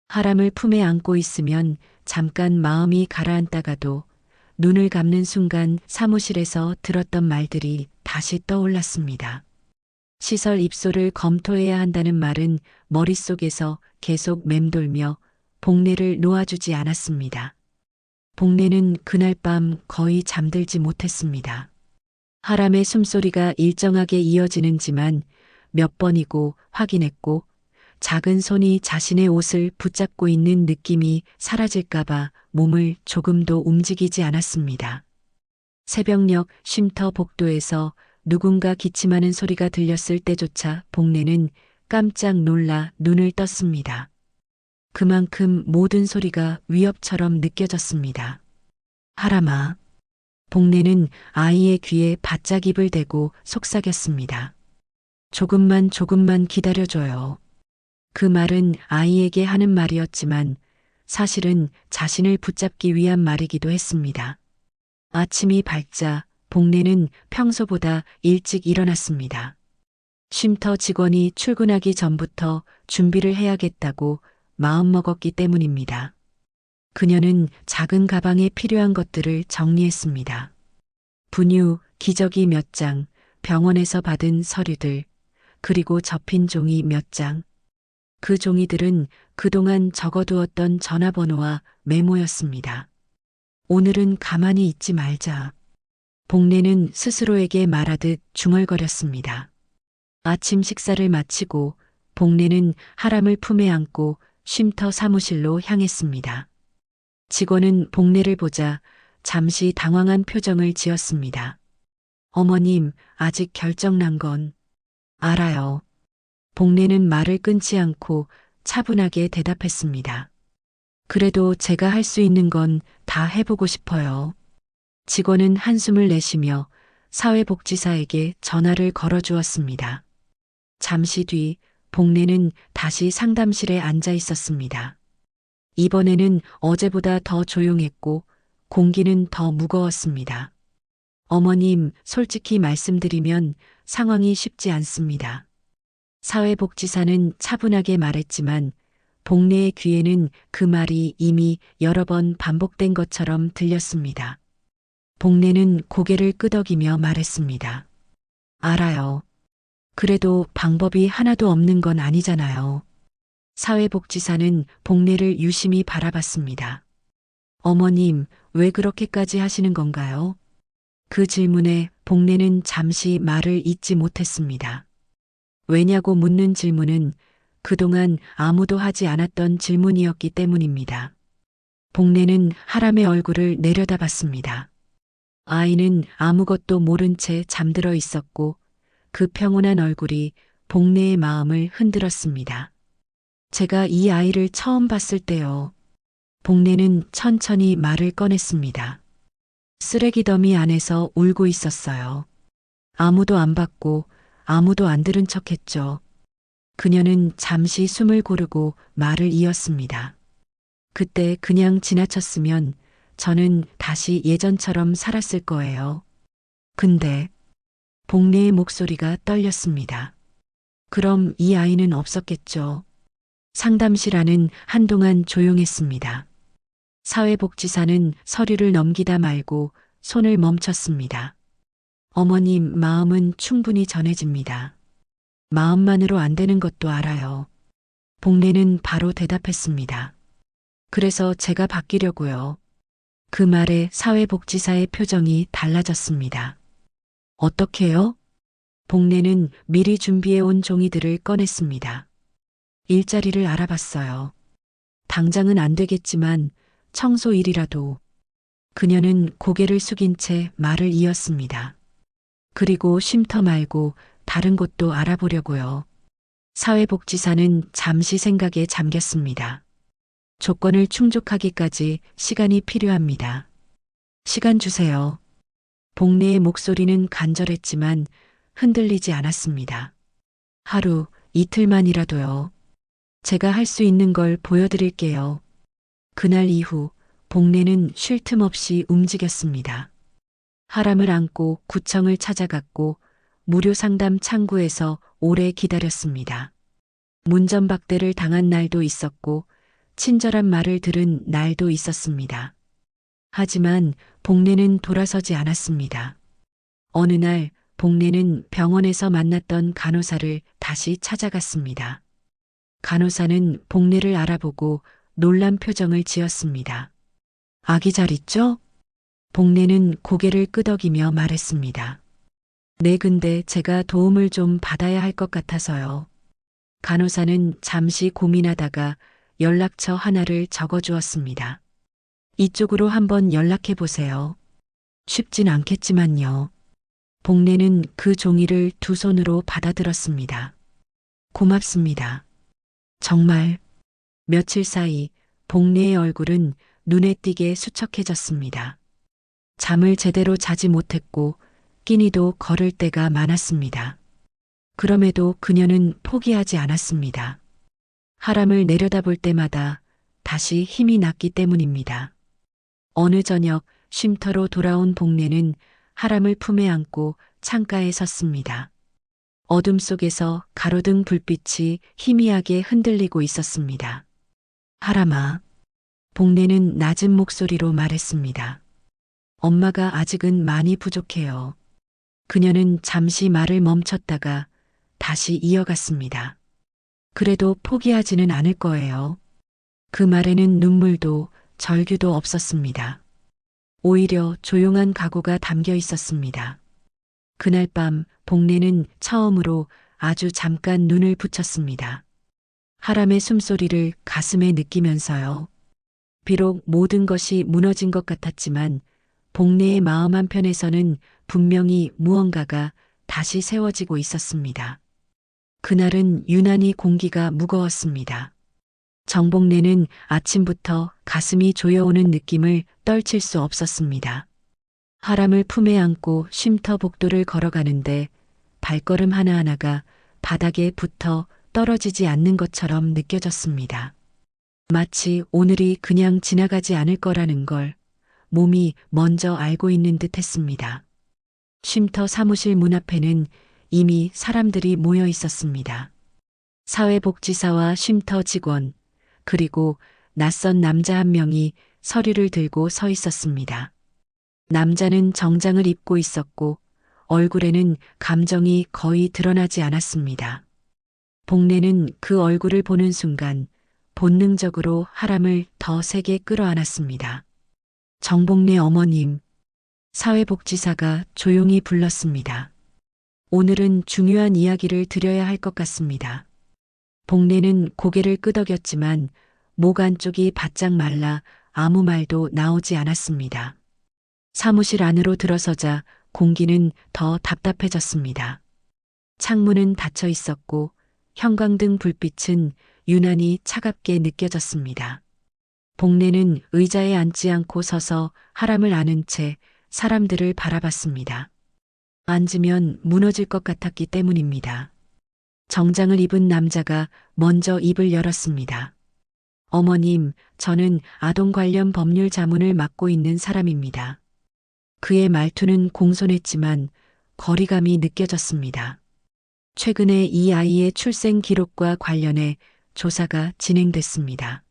하람을 품에 안고 있으면 잠깐 마음이 가라앉다가도 눈을 감는 순간 사무실에서 들었던 말들이 다시 떠올랐습니다. 시설 입소를 검토해야 한다는 말은 머릿속에서 계속 맴돌며 복례를 놓아주지 않았습니다. 복례는 그날 밤 거의 잠들지 못했습니다. 하람의 숨소리가 일정하게 이어지는지만 몇 번이고 확인했고 작은 손이 자신의 옷을 붙잡고 있는 느낌이 사라질까봐 몸을 조금도 움직이지 않았습니다. 새벽녘 쉼터 복도에서 누군가 기침하는 소리가 들렸을 때조차 복례는 깜짝 놀라 눈을 떴습니다. 그만큼 모든 소리가 위협처럼 느껴졌습니다. 하람아. 복례는 아이의 귀에 바짝 입을 대고 속삭였습니다. 조금만 기다려줘요. 그 말은 아이에게 하는 말이었지만 사실은 자신을 붙잡기 위한 말이기도 했습니다. 아침이 밝자 복례는 평소보다 일찍 일어났습니다. 쉼터 직원이 출근하기 전부터 준비를 해야겠다고 마음먹었기 때문입니다. 그녀는 작은 가방에 필요한 것들을 정리했습니다. 분유, 기저귀 몇 장, 병원에서 받은 서류들, 그리고 접힌 종이 몇 장. 그 종이들은 그동안 적어두었던 전화번호와 메모였습니다. 오늘은 가만히 있지 말자. 복례는 스스로에게 말하듯 중얼거렸습니다. 아침 식사를 마치고 복례는 하람을 품에 안고 쉼터 사무실로 향했습니다. 직원은 복례를 보자 잠시 당황한 표정을 지었습니다. 어머님, 아직 결정난 건 알아요. 복례는 말을 끊지 않고 차분하게 대답했습니다. 그래도 제가 할 수 있는 건 다 해보고 싶어요. 직원은 한숨을 내쉬며 사회복지사에게 전화를 걸어주었습니다. 잠시 뒤 복례는 다시 상담실에 앉아 있었습니다. 이번에는 어제보다 더 조용했고 공기는 더 무거웠습니다. 어머님, 솔직히 말씀드리면 상황이 쉽지 않습니다. 사회복지사는 차분하게 말했지만 복례의 귀에는 그 말이 이미 여러 번 반복된 것처럼 들렸습니다. 복례는 고개를 끄덕이며 말했습니다. 알아요. 그래도 방법이 하나도 없는 건 아니잖아요. 사회복지사는 복례를 유심히 바라봤습니다. 어머님, 왜 그렇게까지 하시는 건가요? 그 질문에 복례는 잠시 말을 잇지 못했습니다. 왜냐고 묻는 질문은 그동안 아무도 하지 않았던 질문이었기 때문입니다. 복례는 하람의 얼굴을 내려다봤습니다. 아이는 아무것도 모른 채 잠들어 있었고 그 평온한 얼굴이 복례의 마음을 흔들었습니다. 제가 이 아이를 처음 봤을 때요. 복례는 천천히 말을 꺼냈습니다. 쓰레기 더미 안에서 울고 있었어요. 아무도 안 봤고 아무도 안 들은 척했죠. 그녀는 잠시 숨을 고르고 말을 이었습니다. 그때 그냥 지나쳤으면 저는 다시 예전처럼 살았을 거예요. 근데 복례의 목소리가 떨렸습니다. 그럼 이 아이는 없었겠죠. 상담실 안은 한동안 조용했습니다. 사회복지사는 서류를 넘기다 말고 손을 멈췄습니다. 어머님 마음은 충분히 전해집니다. 마음만으로 안 되는 것도 알아요. 복례는 바로 대답했습니다. 그래서 제가 바뀌려고요. 그 말에 사회복지사의 표정이 달라졌습니다. 어떻게요? 복례는 미리 준비해 온 종이들을 꺼냈습니다. 일자리를 알아봤어요. 당장은 안 되겠지만 청소 일이라도. 그녀는 고개를 숙인 채 말을 이었습니다. 그리고 쉼터 말고 다른 곳도 알아보려고요. 사회복지사는 잠시 생각에 잠겼습니다. 조건을 충족하기까지 시간이 필요합니다. 시간 주세요. 복례의 목소리는 간절했지만 흔들리지 않았습니다. 하루, 이틀만이라도요. 제가 할 수 있는 걸 보여드릴게요. 그날 이후 복례는 쉴 틈 없이 움직였습니다. 하람을 안고 구청을 찾아갔고 무료 상담 창구에서 오래 기다렸습니다. 문전박대를 당한 날도 있었고 친절한 말을 들은 날도 있었습니다. 하지만 복례는 돌아서지 않았습니다. 어느 날 복례는 병원에서 만났던 간호사를 다시 찾아갔습니다. 간호사는 복례를 알아보고 놀란 표정을 지었습니다. 아기 잘 있죠? 복례는 고개를 끄덕이며 말했습니다. 네, 근데 제가 도움을 좀 받아야 할 것 같아서요. 간호사는 잠시 고민하다가 연락처 하나를 적어주었습니다. 이쪽으로 한번 연락해 보세요. 쉽진 않겠지만요. 복례는 그 종이를 두 손으로 받아들었습니다. 고맙습니다. 정말. 며칠 사이 복례의 얼굴은 눈에 띄게 수척해졌습니다. 잠을 제대로 자지 못했고 끼니도 거를 때가 많았습니다. 그럼에도 그녀는 포기하지 않았습니다. 하람을 내려다볼 때마다 다시 힘이 났기 때문입니다. 어느 저녁 쉼터로 돌아온 복례는 하람을 품에 안고 창가에 섰습니다. 어둠 속에서 가로등 불빛이 희미하게 흔들리고 있었습니다. 하람아. 복례는 낮은 목소리로 말했습니다. 엄마가 아직은 많이 부족해요. 그녀는 잠시 말을 멈췄다가 다시 이어갔습니다. 그래도 포기하지는 않을 거예요. 그 말에는 눈물도 절규도 없었습니다. 오히려 조용한 각오가 담겨 있었습니다. 그날 밤 복례는 처음으로 아주 잠깐 눈을 붙였습니다. 하람의 숨소리를 가슴에 느끼면서요. 비록 모든 것이 무너진 것 같았지만 복례의 마음 한편에서는 분명히 무언가가 다시 세워지고 있었습니다. 그날은 유난히 공기가 무거웠습니다. 정복례는 아침부터 가슴이 조여오는 느낌을 떨칠 수 없었습니다. 하람을 품에 안고 쉼터 복도를 걸어가는데 발걸음 하나하나가 바닥에 붙어 떨어지지 않는 것처럼 느껴졌습니다. 마치 오늘이 그냥 지나가지 않을 거라는 걸 몸이 먼저 알고 있는 듯 했습니다. 쉼터 사무실 문 앞에는 이미 사람들이 모여 있었습니다. 사회복지사와 쉼터 직원, 그리고 낯선 남자 한 명이 서류를 들고 서 있었습니다. 남자는 정장을 입고 있었고 얼굴에는 감정이 거의 드러나지 않았습니다. 복례는 그 얼굴을 보는 순간 본능적으로 하람을 더 세게 끌어안았습니다. 정복래 어머님, 사회복지사가 조용히 불렀습니다. 오늘은 중요한 이야기를 드려야 할 것 같습니다. 복례는 고개를 끄덕였지만 목 안쪽이 바짝 말라 아무 말도 나오지 않았습니다. 사무실 안으로 들어서자 공기는 더 답답해졌습니다. 창문은 닫혀 있었고 형광등 불빛은 유난히 차갑게 느껴졌습니다. 복례는 의자에 앉지 않고 서서 하람을 안은 채 사람들을 바라봤습니다. 앉으면 무너질 것 같았기 때문입니다. 정장을 입은 남자가 먼저 입을 열었습니다. 어머님, 저는 아동 관련 법률 자문을 맡고 있는 사람입니다. 그의 말투는 공손했지만 거리감이 느껴졌습니다. 최근에 이 아이의 출생 기록과 관련해 조사가 진행됐습니다.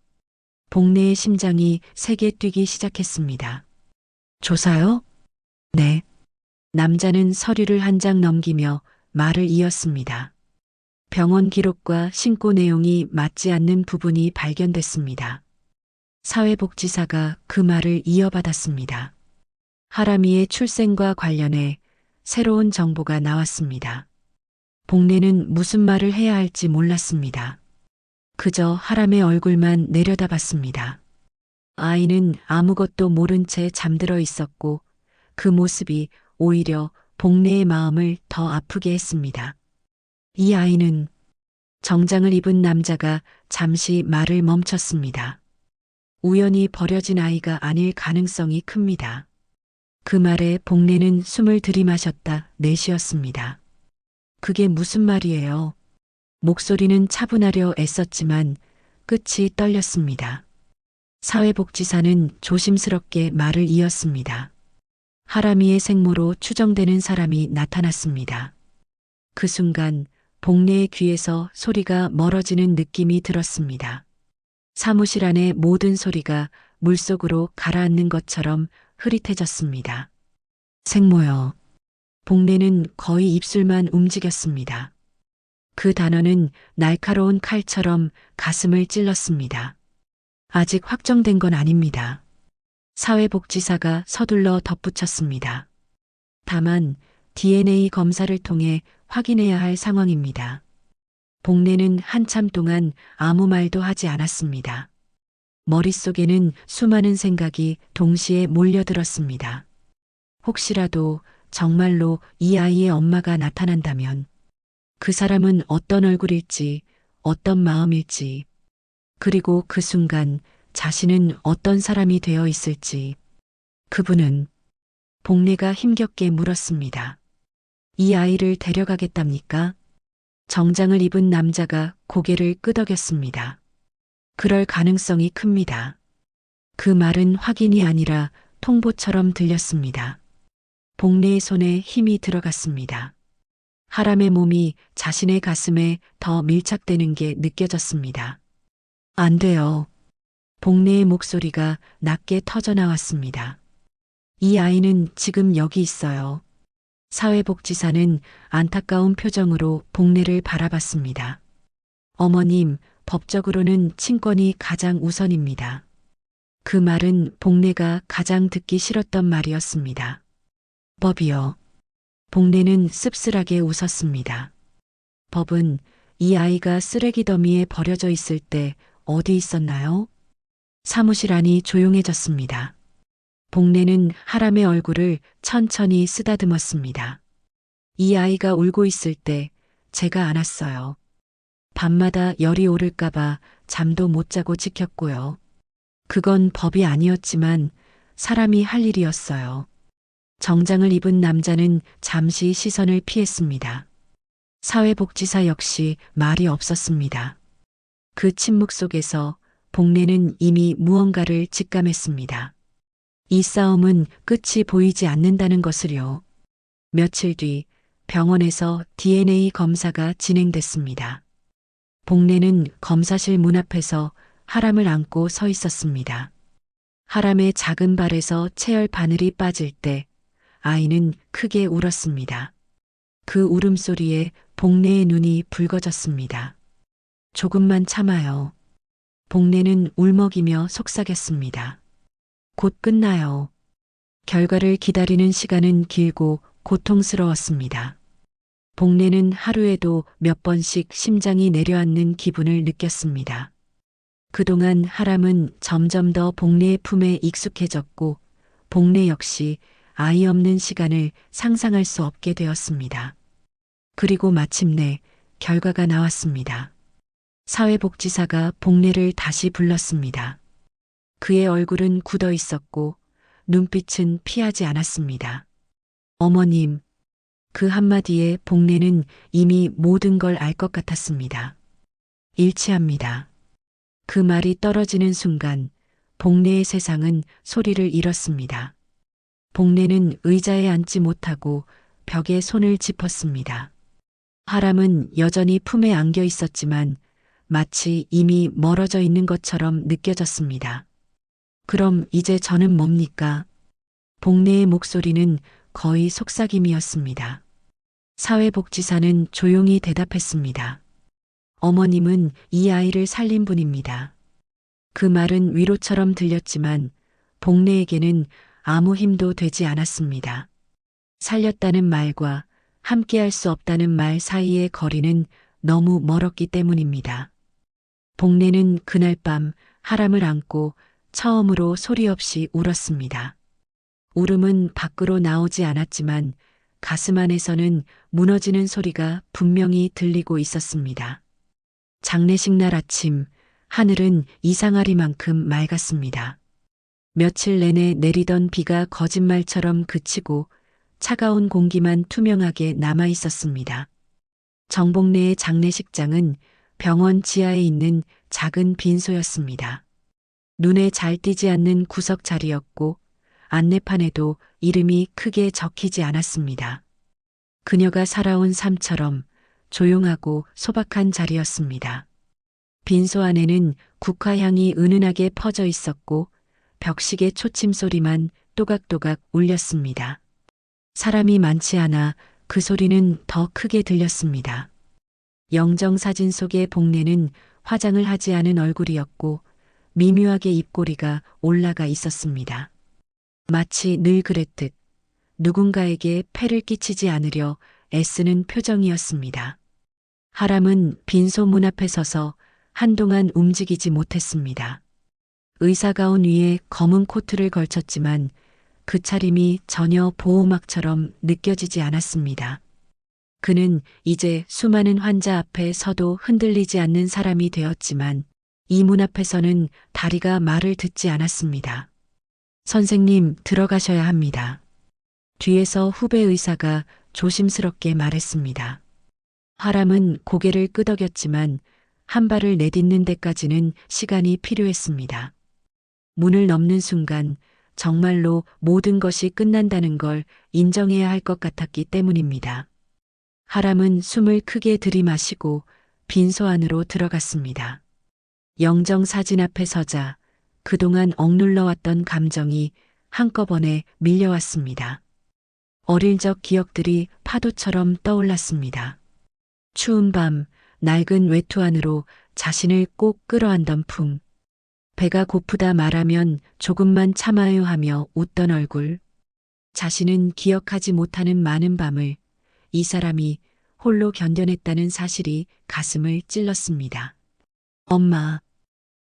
복례의 심장이 세게 뛰기 시작했습니다. 조사요? 네. 남자는 서류를 한 장 넘기며 말을 이었습니다. 병원 기록과 신고 내용이 맞지 않는 부분이 발견됐습니다. 사회복지사가 그 말을 이어받았습니다. 하람이의 출생과 관련해 새로운 정보가 나왔습니다. 복례는 무슨 말을 해야 할지 몰랐습니다. 그저 하람의 얼굴만 내려다봤습니다. 아이는 아무것도 모른 채 잠들어 있었고 그 모습이 오히려 복례의 마음을 더 아프게 했습니다. 이 아이는 정장을 입은 남자가 잠시 말을 멈췄습니다. 우연히 버려진 아이가 아닐 가능성이 큽니다. 그 말에 복례는 숨을 들이마셨다 내쉬었습니다. 그게 무슨 말이에요? 목소리는 차분하려 애썼지만 끝이 떨렸습니다. 사회복지사는 조심스럽게 말을 이었습니다. 하람이의 생모로 추정되는 사람이 나타났습니다. 그 순간 복례의 귀에서 소리가 멀어지는 느낌이 들었습니다. 사무실 안의 모든 소리가 물속으로 가라앉는 것처럼 흐릿해졌습니다. 생모여. 복례는 거의 입술만 움직였습니다. 그 단어는 날카로운 칼처럼 가슴을 찔렀습니다. 아직 확정된 건 아닙니다. 사회복지사가 서둘러 덧붙였습니다. 다만 DNA 검사를 통해 확인해야 할 상황입니다. 복례는 한참 동안 아무 말도 하지 않았습니다. 머릿속에는 수많은 생각이 동시에 몰려들었습니다. 혹시라도 정말로 이 아이의 엄마가 나타난다면 그 사람은 어떤 얼굴일지, 어떤 마음일지, 그리고 그 순간 자신은 어떤 사람이 되어 있을지. 그분은 복례가 힘겹게 물었습니다. 이 아이를 데려가겠답니까? 정장을 입은 남자가 고개를 끄덕였습니다. 그럴 가능성이 큽니다. 그 말은 확인이 아니라 통보처럼 들렸습니다. 복례의 손에 힘이 들어갔습니다. 하람의 몸이 자신의 가슴에 더 밀착되는 게 느껴졌습니다. 안 돼요. 복례의 목소리가 낮게 터져나왔습니다. 이 아이는 지금 여기 있어요. 사회복지사는 안타까운 표정으로 복례를 바라봤습니다. 어머님, 법적으로는 친권이 가장 우선입니다. 그 말은 복례가 가장 듣기 싫었던 말이었습니다. 법이요. 복례는 씁쓸하게 웃었습니다. 법은 이 아이가 쓰레기 더미에 버려져 있을 때 어디 있었나요? 사무실 안이 조용해졌습니다. 복례는 하람의 얼굴을 천천히 쓰다듬었습니다. 이 아이가 울고 있을 때 제가 안았어요. 밤마다 열이 오를까봐 잠도 못 자고 지켰고요. 그건 법이 아니었지만 사람이 할 일이었어요. 정장을 입은 남자는 잠시 시선을 피했습니다. 사회복지사 역시 말이 없었습니다. 그 침묵 속에서 복례는 이미 무언가를 직감했습니다. 이 싸움은 끝이 보이지 않는다는 것을요. 며칠 뒤 병원에서 DNA 검사가 진행됐습니다. 복례는 검사실 문 앞에서 하람을 안고 서 있었습니다. 하람의 작은 발에서 체열 바늘이 빠질 때 아이는 크게 울었습니다. 그 울음소리에 복례의 눈이 붉어졌습니다. 조금만 참아요. 복례는 울먹이며 속삭였습니다. 곧 끝나요. 결과를 기다리는 시간은 길고 고통스러웠습니다. 복례는 하루에도 몇 번씩 심장이 내려앉는 기분을 느꼈습니다. 그동안 하람은 점점 더 복례의 품에 익숙해졌고 복례 역시 아이 없는 시간을 상상할 수 없게 되었습니다. 그리고 마침내 결과가 나왔습니다. 사회복지사가 복례를 다시 불렀습니다. 그의 얼굴은 굳어 있었고 눈빛은 피하지 않았습니다. 어머님, 그 한마디에 복례는 이미 모든 걸 알 것 같았습니다. 일치합니다. 그 말이 떨어지는 순간 복례의 세상은 소리를 잃었습니다. 복례는 의자에 앉지 못하고 벽에 손을 짚었습니다. 하람은 여전히 품에 안겨 있었지만 마치 이미 멀어져 있는 것처럼 느껴졌습니다. 그럼 이제 저는 뭡니까? 복례의 목소리는 거의 속삭임이었습니다. 사회복지사는 조용히 대답했습니다. 어머님은 이 아이를 살린 분입니다. 그 말은 위로처럼 들렸지만 복례에게는 아무 힘도 되지 않았습니다. 살렸다는 말과 함께할 수 없다는 말 사이의 거리는 너무 멀었기 때문입니다. 복례는 그날 밤 하람을 안고 처음으로 소리 없이 울었습니다. 울음은 밖으로 나오지 않았지만 가슴 안에서는 무너지는 소리가 분명히 들리고 있었습니다. 장례식 날 아침, 하늘은 이상하리만큼 맑았습니다. 며칠 내내 내리던 비가 거짓말처럼 그치고 차가운 공기만 투명하게 남아 있었습니다. 정복래의 장례식장은 병원 지하에 있는 작은 빈소였습니다. 눈에 잘 띄지 않는 구석 자리였고 안내판에도 이름이 크게 적히지 않았습니다. 그녀가 살아온 삶처럼 조용하고 소박한 자리였습니다. 빈소 안에는 국화향이 은은하게 퍼져 있었고 벽식의 초침 소리만 또각또각 울렸습니다. 사람이 많지 않아 그 소리는 더 크게 들렸습니다. 영정사진 속의 복례는 화장을 하지 않은 얼굴이었고 미묘하게 입꼬리가 올라가 있었습니다. 마치 늘 그랬듯 누군가에게 폐를 끼치지 않으려 애쓰는 표정이었습니다. 하람은 빈소 문 앞에 서서 한동안 움직이지 못했습니다. 의사가운 위에 검은 코트를 걸쳤지만 그 차림이 전혀 보호막처럼 느껴지지 않았습니다. 그는 이제 수많은 환자 앞에 서도 흔들리지 않는 사람이 되었지만 이 문 앞에서는 다리가 말을 듣지 않았습니다. 선생님, 들어가셔야 합니다. 뒤에서 후배 의사가 조심스럽게 말했습니다. 하람은 고개를 끄덕였지만 한 발을 내딛는 데까지는 시간이 필요했습니다. 문을 넘는 순간 정말로 모든 것이 끝난다는 걸 인정해야 할 것 같았기 때문입니다. 하람은 숨을 크게 들이마시고 빈소 안으로 들어갔습니다. 영정 사진 앞에 서자 그동안 억눌러왔던 감정이 한꺼번에 밀려왔습니다. 어릴 적 기억들이 파도처럼 떠올랐습니다. 추운 밤, 낡은 외투 안으로 자신을 꼭 끌어안던 품. 배가 고프다 말하면 조금만 참아요 하며 웃던 얼굴. 자신은 기억하지 못하는 많은 밤을 이 사람이 홀로 견뎌냈다는 사실이 가슴을 찔렀습니다. 엄마.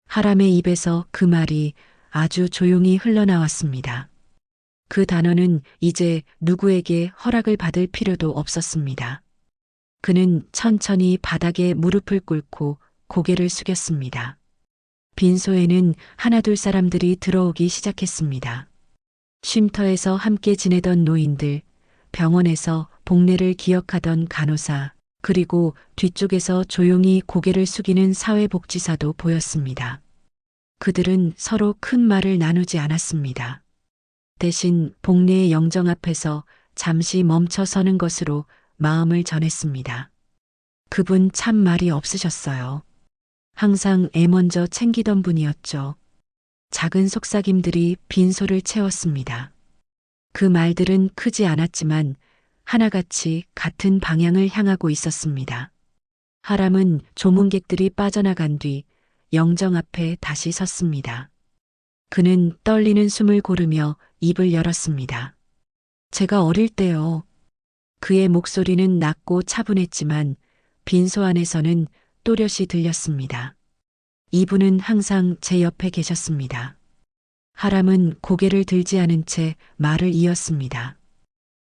하람의 입에서 그 말이 아주 조용히 흘러나왔습니다. 그 단어는 이제 누구에게 허락을 받을 필요도 없었습니다. 그는 천천히 바닥에 무릎을 꿇고 고개를 숙였습니다. 빈소에는 하나둘 사람들이 들어오기 시작했습니다. 쉼터에서 함께 지내던 노인들, 병원에서 복례를 기억하던 간호사, 그리고 뒤쪽에서 조용히 고개를 숙이는 사회복지사도 보였습니다. 그들은 서로 큰 말을 나누지 않았습니다. 대신 복례의 영정 앞에서 잠시 멈춰 서는 것으로 마음을 전했습니다. 그분 참 말이 없으셨어요. 항상 애 먼저 챙기던 분이었죠. 작은 속삭임들이 빈소를 채웠습니다. 그 말들은 크지 않았지만 하나같이 같은 방향을 향하고 있었습니다. 하람은 조문객들이 빠져나간 뒤 영정 앞에 다시 섰습니다. 그는 떨리는 숨을 고르며 입을 열었습니다. 제가 어릴 때요. 그의 목소리는 낮고 차분했지만 빈소 안에서는 또렷이 들렸습니다. 이분은 항상 제 옆에 계셨습니다. 하람은 고개를 들지 않은 채 말을 이었습니다.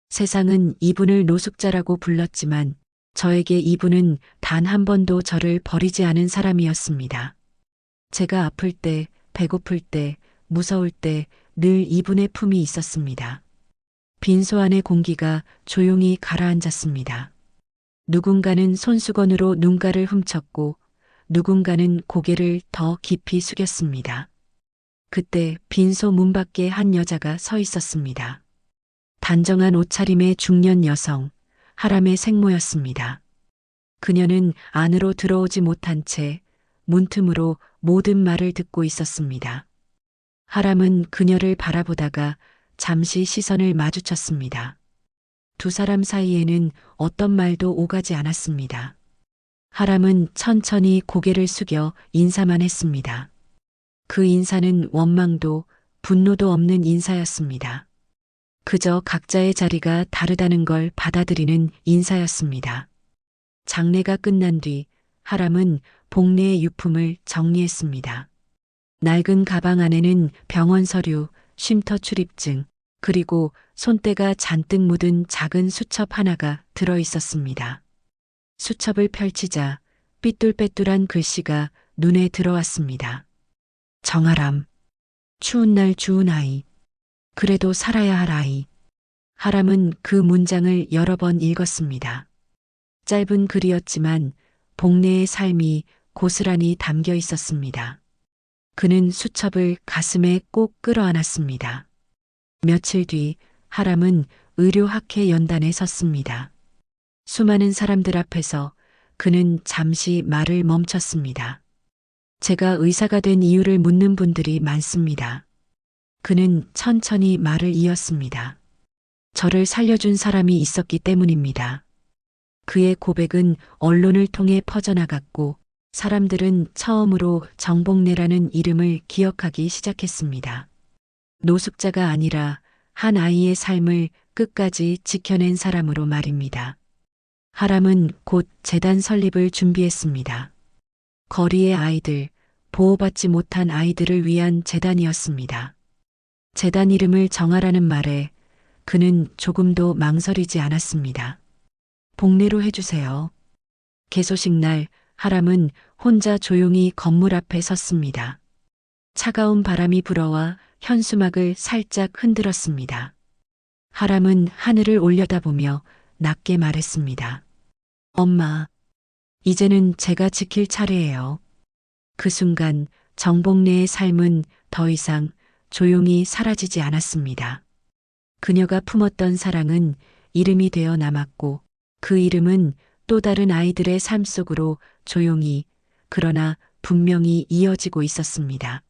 세상은 이분을 노숙자라고 불렀지만 저에게 이분은 단 한 번도 저를 버리지 않은 사람이었습니다. 제가 아플 때, 배고플 때, 무서울 때 늘 이분의 품이 있었습니다. 빈소 안의 공기가 조용히 가라앉았습니다. 누군가는 손수건으로 눈가를 훔쳤고 누군가는 고개를 더 깊이 숙였습니다. 그때 빈소 문 밖에 한 여자가 서 있었습니다. 단정한 옷차림의 중년 여성, 하람의 생모였습니다. 그녀는 안으로 들어오지 못한 채 문틈으로 모든 말을 듣고 있었습니다. 하람은 그녀를 바라보다가 잠시 시선을 마주쳤습니다. 두 사람 사이에는 어떤 말도 오가지 않았습니다. 하람은 천천히 고개를 숙여 인사만 했습니다. 그 인사는 원망도 분노도 없는 인사였습니다. 그저 각자의 자리가 다르다는 걸 받아들이는 인사였습니다. 장례가 끝난 뒤 하람은 복례의 유품을 정리했습니다. 낡은 가방 안에는 병원 서류, 쉼터 출입증, 그리고 손때가 잔뜩 묻은 작은 수첩 하나가 들어 있었습니다. 수첩을 펼치자 삐뚤빼뚤한 글씨가 눈에 들어왔습니다. 정아람. 추운 날 주운 아이. 그래도 살아야 할 아이. 하람은 그 문장을 여러 번 읽었습니다. 짧은 글이었지만 복례의 삶이 고스란히 담겨 있었습니다. 그는 수첩을 가슴에 꼭 끌어안았습니다. 며칠 뒤 하람은 의료학회 연단에 섰습니다. 수많은 사람들 앞에서 그는 잠시 말을 멈췄습니다. 제가 의사가 된 이유를 묻는 분들이 많습니다. 그는 천천히 말을 이었습니다. 저를 살려준 사람이 있었기 때문입니다. 그의 고백은 언론을 통해 퍼져나갔고 사람들은 처음으로 정복래라는 이름을 기억하기 시작했습니다. 노숙자가 아니라 한 아이의 삶을 끝까지 지켜낸 사람으로 말입니다. 하람은 곧 재단 설립을 준비했습니다. 거리의 아이들, 보호받지 못한 아이들을 위한 재단이었습니다. 재단 이름을 정하라는 말에 그는 조금도 망설이지 않았습니다. 복례로 해주세요. 개소식 날 하람은 혼자 조용히 건물 앞에 섰습니다. 차가운 바람이 불어와 현수막을 살짝 흔들었습니다. 하람은 하늘을 올려다보며 낮게 말했습니다. 엄마, 이제는 제가 지킬 차례예요. 그 순간 정복래의 삶은 더 이상 조용히 사라지지 않았습니다. 그녀가 품었던 사랑은 이름이 되어 남았고 그 이름은 또 다른 아이들의 삶 속으로 조용히 그러나 분명히 이어지고 있었습니다.